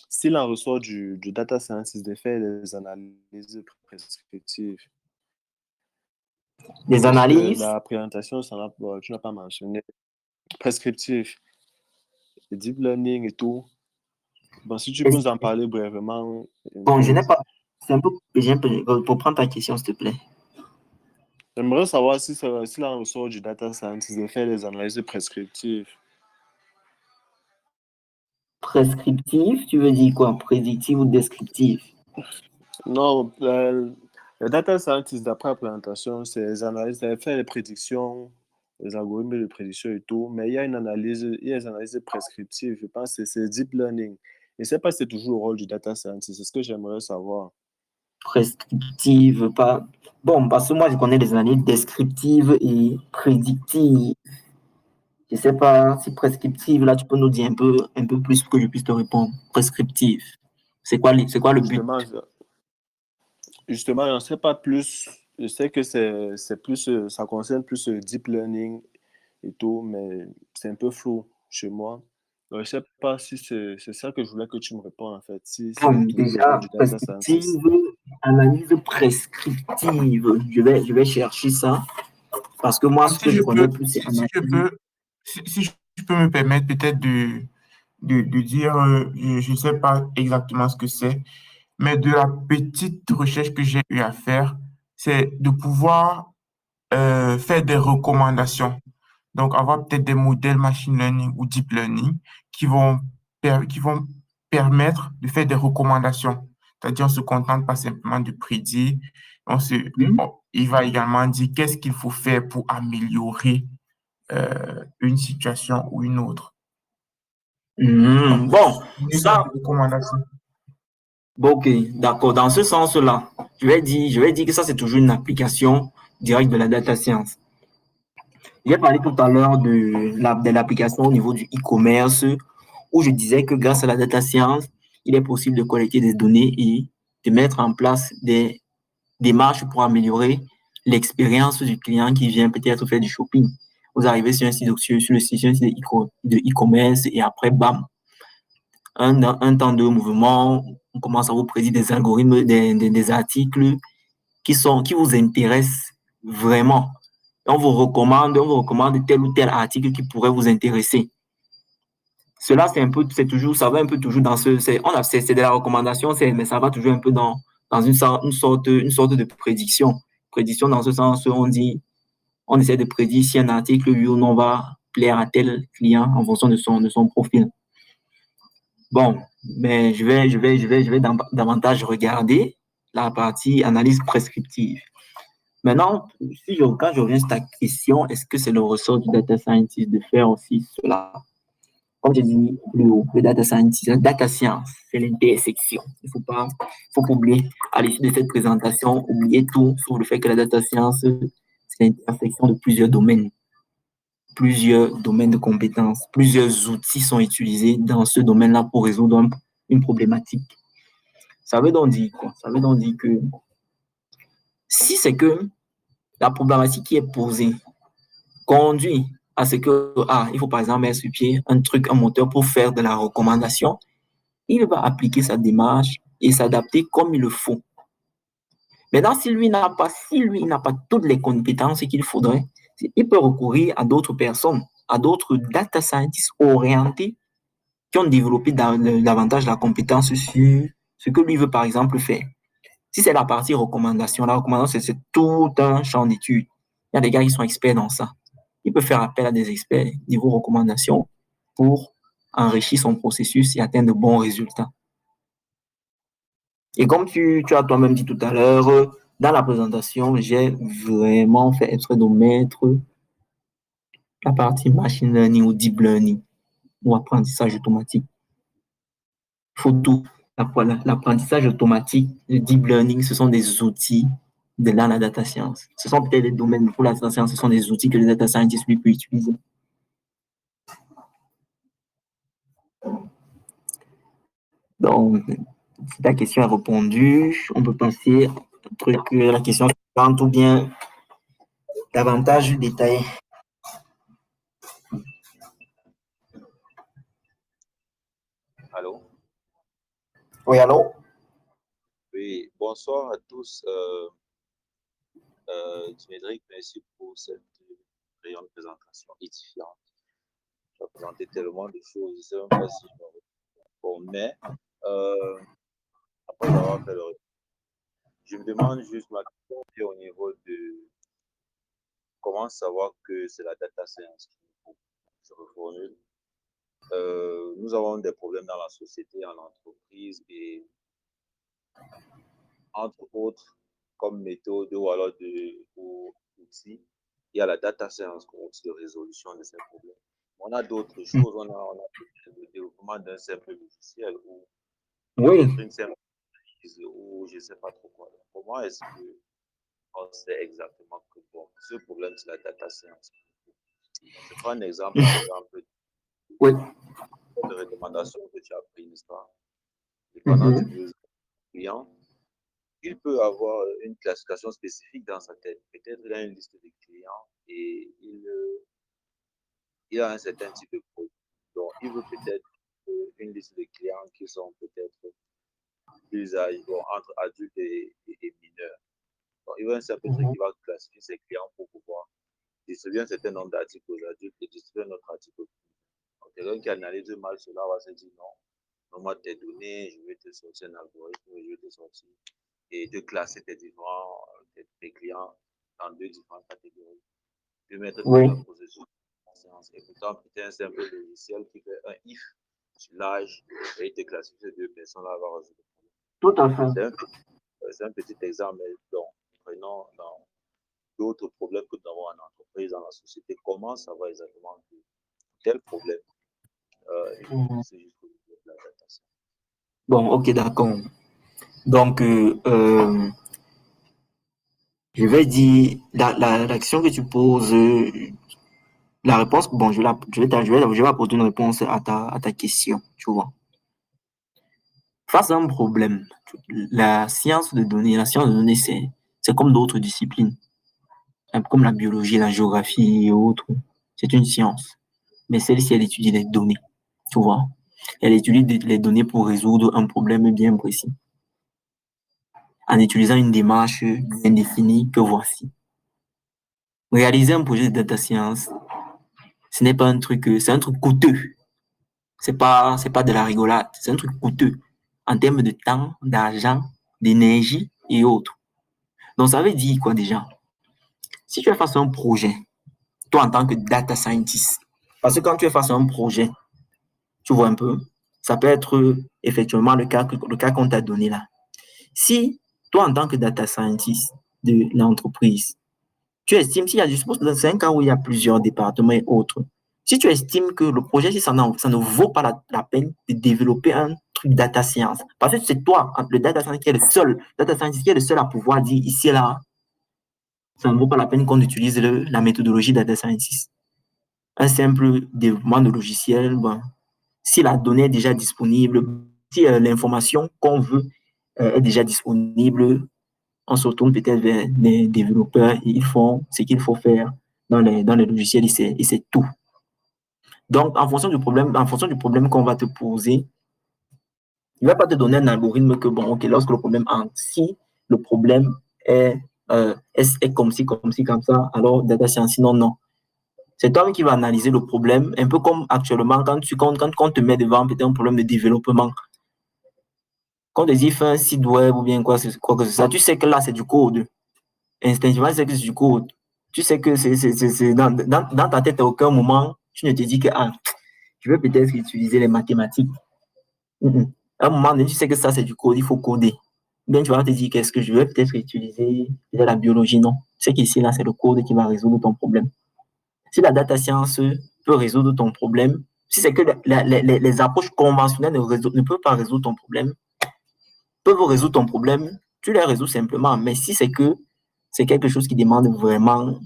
s'il en ressort du data scientist de faire des analyses prescriptives. Des Parce que analyses, la présentation, tu n'as pas mentionné. Prescriptif, le deep learning et tout. Bon, si tu peux nous en parler brièvement. bon, je n'ai pas. C'est un peu. Pour prendre ta question, s'il te plaît. J'aimerais savoir s'il en ressort du data scientist de faire des analyses prescriptives. Prescriptif, tu veux dire quoi? Prédictif ou descriptif? Non, le data scientist, d'après la présentation, c'est les analyses, elle fait les prédictions, les algorithmes de prédiction et tout, mais il y a des analyses prescriptives. Je pense que c'est deep learning. Je ne sais pas si c'est toujours le rôle du data scientist. C'est ce que j'aimerais savoir. Prescriptive, pas. Bon, parce que moi, je connais des analyses descriptives et prédictives. Je ne sais pas si prescriptive, là, tu peux nous dire un peu plus pour que je puisse te répondre. Prescriptive. C'est quoi le but? Justement, je ne sais pas plus. Je sais que c'est plus, ça concerne plus le deep learning et tout, mais c'est un peu flou chez moi. Donc, je ne sais pas si c'est ça que je voulais que tu me répondes, en fait. Si Bon, c'est toujours le rôle déjà, du data prescriptive, scientist. analyse prescriptive. Je vais chercher ça. Parce que moi, ce Si que je je connais peux, plus, c'est si je analyse. peux, si je peux me permettre peut-être de dire, je ne sais pas exactement ce que c'est, mais de la petite recherche que j'ai eu à faire, c'est de pouvoir faire des recommandations. Donc, avoir peut-être des modèles machine learning ou deep learning qui vont, qui vont permettre de faire des recommandations. C'est-à-dire, on se contente pas simplement de prédire, il va également dire qu'est-ce qu'il faut faire pour améliorer une situation ou une autre. Donc, Bon, une sorte ça, de recommandation. bon, ok, d'accord. Dans ce sens-là, je vais dire que ça, c'est toujours une application directe de la data science. J'ai parlé tout à l'heure de l'application au niveau du e-commerce, où je disais que grâce à la data science, il est possible de collecter des données et de mettre en place des démarches pour améliorer l'expérience du client qui vient peut-être faire du shopping. Vous arrivez sur un site, sur le site de e-commerce et après, bam, un temps de mouvement, on commence à vous prédire des algorithmes, des articles qui vous intéressent vraiment. On vous recommande tel ou tel article qui pourrait vous intéresser. Cela, c'est toujours, ça va un peu toujours dans c'est de la recommandation, mais ça va toujours un peu dans une sorte de prédiction. Prédiction dans ce sens où on essaie de prédire si un article, oui ou non, va plaire à tel client en fonction de son profil. Bon, mais je vais davantage regarder la partie analyse prescriptive. Maintenant, quand je reviens sur ta question, est-ce que c'est le ressort du data scientist de faire aussi cela? Comme je dis plus haut, le data scientist, la data science, c'est l'intersection. Faut pas oublier, à l'issue de cette présentation, oublier tout sur le fait que la data science, c'est l'intersection de plusieurs domaines de compétences. Plusieurs outils sont utilisés dans ce domaine-là pour résoudre une problématique. Ça veut donc dire quoi? Ça veut donc dire que si c'est que la problématique qui est posée conduit à ce que, il faut par exemple mettre sur pied un moteur pour faire de la recommandation, il va appliquer sa démarche et s'adapter comme il le faut. Maintenant, si lui n'a pas toutes les compétences qu'il faudrait, il peut recourir à d'autres personnes, à d'autres data scientists orientés qui ont développé davantage la compétence sur ce que lui veut par exemple faire. Si c'est la partie recommandation, c'est tout un champ d'études. Il y a des gars qui sont experts dans ça. Il peut faire appel à des experts niveau recommandation pour enrichir son processus et atteindre de bons résultats. Et comme tu as toi-même dit tout à l'heure, dans la présentation, j'ai vraiment fait exprès de mettre la partie machine learning ou deep learning ou apprentissage automatique. Il faut tout. L'apprentissage automatique, le deep learning, ce sont des outils de la data science. Ce sont peut-être des domaines pour la data science, ce sont des outils que les data scientists peuvent utiliser. Donc, si ta question est répondue, on peut passer à la question suivante ou bien davantage détaillée. Allô? Oui, allô? Oui, bonsoir à tous. Dimitri, merci pour cette brillante présentation édifiante. Tu as présenté tellement de choses, je ne sais même pas si je me réponds, mais après avoir fait le je me demande juste ma question au niveau de comment savoir que c'est la data science qu'il nous faut. Je reformule. Nous avons des problèmes dans la société, en entreprise et entre autres, comme méthode ou alors ou outils, il y a la data science comme outil de résolution de ces problèmes. On a d'autres choses, on a le développement d'un simple logiciel ou Oui. une simple analyse ou je ne sais pas trop quoi. Comment est-ce que on sait exactement que bon, ce problème, c'est la data science? Je prends un exemple, par exemple, Oui. de recommandation que tu as pris, n'est-ce pas? Et pendant tu veux client, il peut avoir une classification spécifique dans sa tête. Peut-être il a une liste de clients et il a un certain type de produit. Donc, il veut peut-être une liste de clients qui sont peut-être plus âgés, bon, entre adultes et mineurs. Donc, il veut un simple truc qui va classifier ses clients pour pouvoir distribuer un certain nombre d'articles aux adultes et distribuer un autre article aux mineurs. Donc, quelqu'un qui analyse mal cela va se dire non, donne-moi tes données, je vais te sortir un algorithme, je vais te sortir et de classer tes clients dans deux différentes catégories. De mettre tout un processus en science. Et pourtant, peut-être un simple logiciel qui fait un if sur l'âge et il te classifie ces deux personnes-là va résoudre le Tout problème. à fait. C'est un petit exemple, mais donc, prenons dans d'autres problèmes que nous avons en entreprise, dans la société, comment savoir exactement que tel problème est poussé jusqu'au niveau de la data science. Bon, ok, d'accord. Donc, je vais dire, l'action que tu poses, la réponse, bon, je vais apporter une réponse à ta question, tu vois. Face à un problème, la science de données, c'est comme d'autres disciplines, un peu comme la biologie, la géographie et autres. C'est une science. Mais celle-ci, elle étudie les données, tu vois. Elle étudie les données pour résoudre un problème bien précis, en utilisant une démarche bien définie que voici. Réaliser un projet de data science, ce n'est pas un truc, c'est un truc coûteux. C'est pas de la rigolade. C'est un truc coûteux en termes de temps, d'argent, d'énergie et autres. Donc, ça veut dire quoi déjà? Si tu es face à un projet, toi en tant que data scientist, parce que quand tu es face à un projet, tu vois un peu, ça peut être effectivement le cas qu'on t'a donné là. Si toi en tant que data scientist de l'entreprise, tu estimes, je suppose que c'est un cas où il y a plusieurs départements et autres, si tu estimes que le projet, si ça ne vaut pas la peine de développer un truc data science, parce que c'est toi, le data scientist, qui est le seul à pouvoir dire ici et là, ça ne vaut pas la peine qu'on utilise la méthodologie data scientist. Un simple développement de logiciel, bon, si la donnée est déjà disponible, si l'information qu'on veut est déjà disponible, on se retourne peut-être vers les développeurs et ils font ce qu'il faut faire dans les logiciels et c'est tout. Donc, en fonction du problème qu'on va te poser, il ne va pas te donner un algorithme que, bon, ok, lorsque le problème entre, si le problème est comme ci, comme ça, alors data science, sinon, non. C'est toi qui vas analyser le problème, un peu comme actuellement, quand on te met devant peut-être un problème de développement. Quand on te dit fais un site web ou bien quoi que ce soit, tu sais que là, c'est du code. Instinctivement, tu sais que c'est du code. Tu sais que c'est dans ta tête, à aucun moment, tu ne te dis que je vais peut-être utiliser les mathématiques. À un moment donné, tu sais que ça, c'est du code, il faut coder. Bien, tu vas te dire qu'est-ce que je vais peut-être utiliser de la biologie, non. C'est qu'ici, là, c'est le code qui va résoudre ton problème. Si la data science peut résoudre ton problème, si c'est que les approches conventionnelles ne peuvent pas résoudre ton problème, peuvent résoudre ton problème, tu les résous simplement. Mais si c'est que c'est quelque chose qui demande vraiment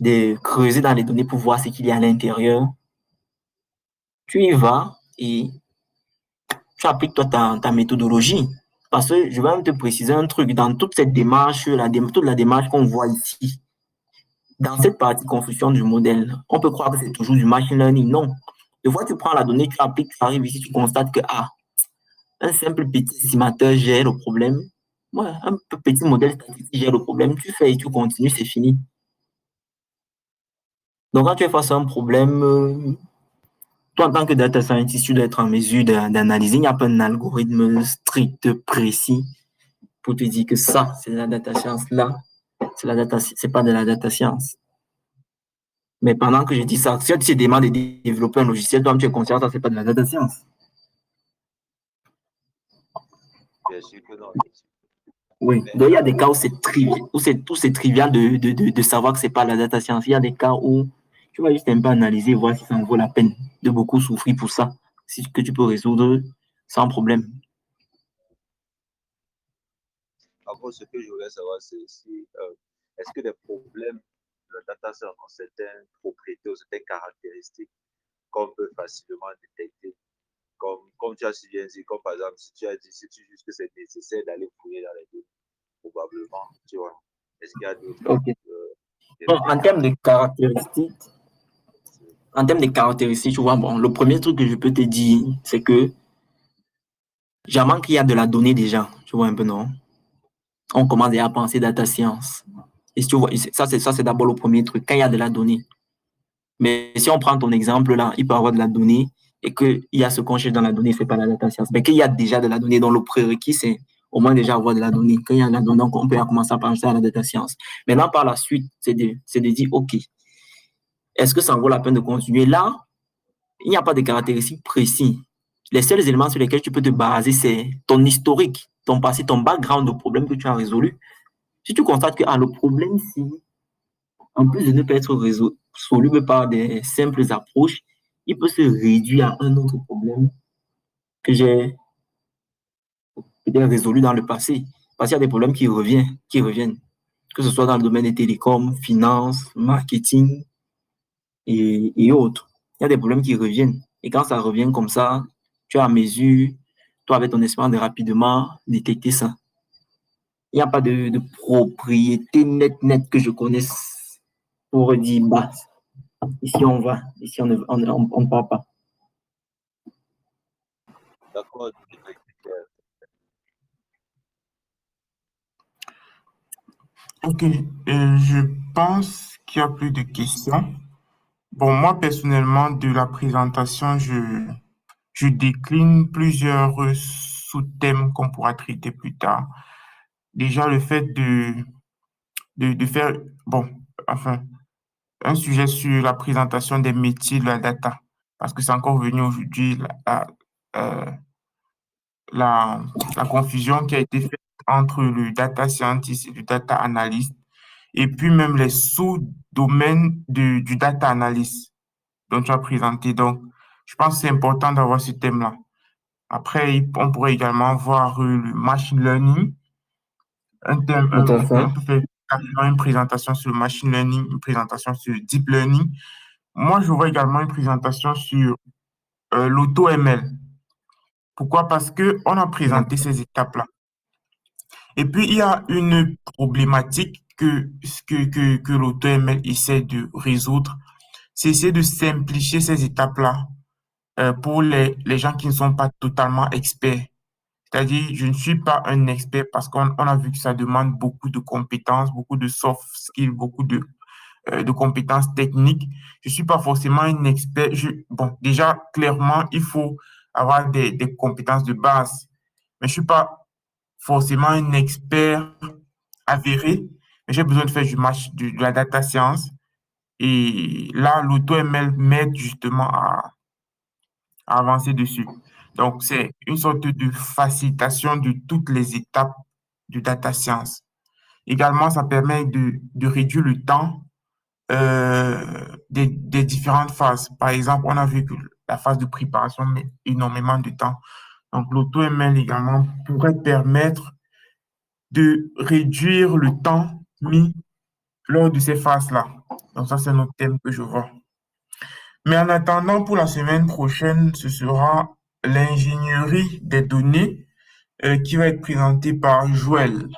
de creuser dans les données pour voir ce qu'il y a à l'intérieur, tu y vas et tu appliques toi ta méthodologie. Parce que je vais même te préciser un truc, dans toute cette démarche, toute la démarche qu'on voit ici, dans cette partie construction du modèle, on peut croire que c'est toujours du machine learning. Non. Des fois, tu prends la donnée, tu appliques, tu arrives ici, tu constates que un simple petit estimateur gère le problème. Ouais, un petit modèle statistique gère le problème. Tu fais et tu continues, c'est fini. Donc, quand tu es face à un problème, toi, en tant que data scientist, tu dois être en mesure d'analyser. Il n'y a pas un algorithme strict, précis, pour te dire que ça, c'est la data science. Là, c'est pas de la data science. Mais pendant que je dis ça, si tu demandes de développer un logiciel, toi, tu es conscient que ça, c'est pas de la data science. Bien sûr que non. Oui, donc il y a des cas où c'est trivial de savoir que c'est pas la data science. Il y a des cas où tu vas juste un peu analyser, voir si ça en vaut la peine de beaucoup souffrir pour ça, si que tu peux résoudre sans problème. Après, ce que je voulais savoir, c'est si, est-ce que les problèmes de la data science ont certaines propriétés ou certaines caractéristiques qu'on peut facilement détecter. Comme tu as si bien dit, comme par exemple, si tu as dit, si tu juges que c'est nécessaire d'aller fouiller dans les données, probablement, tu vois. Est-ce qu'il y a d'autres Ok. Bon, en termes de caractéristiques, tu vois, bon, le premier truc que je peux te dire, c'est que jamais qu'il y a de la donnée déjà, tu vois un peu, non? On commence déjà à penser data science. Et si tu vois, ça, c'est d'abord le premier truc, quand il y a de la donnée. Mais si on prend ton exemple là, il peut y avoir de la donnée et qu'il y a ce qu'on cherche dans la donnée, c'est pas la data science. Mais qu'il y a déjà de la donnée, dont le prérequis, c'est au moins déjà avoir de la donnée. Quand il y a de la donnée, on peut commencer à penser à la data science. Maintenant, par la suite, c'est de dire, OK, est-ce que ça en vaut la peine de continuer? Là, il n'y a pas de caractéristiques précises. Les seuls éléments sur lesquels tu peux te baser, c'est ton historique, ton passé, ton background de problème que tu as résolu. Si tu constates que le problème, si en plus de ne pas être résolu par des simples approches, il peut se réduire à un autre problème que j'ai peut-être résolu dans le passé. Parce qu'il y a des problèmes qui reviennent, que ce soit dans le domaine des télécoms, finance, marketing et autres. Il y a des problèmes qui reviennent. Et quand ça revient comme ça, tu as à mesure, toi avec ton expérience, de rapidement détecter ça. Il n'y a pas de propriété nette que je connaisse pour dire, bah, ici on va, ici on ne part pas. D'accord. Ok, je pense qu'il n'y a plus de questions. Bon, moi personnellement, de la présentation, je décline plusieurs sous-thèmes qu'on pourra traiter plus tard. Déjà, le fait de faire, bon, enfin, un sujet sur la présentation des métiers de la data, parce que c'est encore venu aujourd'hui euh, la, la confusion qui a été faite entre le data scientist et le data analyst, et puis même les sous-domaines du data analyst dont tu as présenté. Donc, je pense que c'est important d'avoir ce thème-là. Après, on pourrait également voir le machine learning, un thème, Tout à fait. on peut faire carrément une présentation sur le machine learning, une présentation sur le deep learning. Moi, je vois également une présentation sur l'auto-ML. Pourquoi? Parce que on a présenté ces étapes-là. Et puis, il y a une problématique que l'auto-ML essaie de résoudre, c'est essayer de simplifier ces étapes-là pour les gens qui ne sont pas totalement experts. C'est-à-dire, je ne suis pas un expert parce qu'on a vu que ça demande beaucoup de compétences, beaucoup de soft skills, beaucoup de compétences techniques. Je suis pas forcément un expert. Bon, déjà, clairement, il faut avoir des compétences de base. Mais je suis pas forcément un expert avéré. Mais j'ai besoin de faire de la data science. Et là, l'auto-ML m'aide justement à avancer dessus. Donc, c'est une sorte de facilitation de toutes les étapes du data science. Également, ça permet de réduire le temps des différentes phases. Par exemple, on a vu que la phase de préparation met énormément de temps. Donc, l'auto-ML également pourrait permettre de réduire le temps mis lors de ces phases-là. Donc, ça, c'est un autre thème que je vois. Mais en attendant, pour la semaine prochaine, ce sera l'ingénierie des données qui va être présentée par Joël.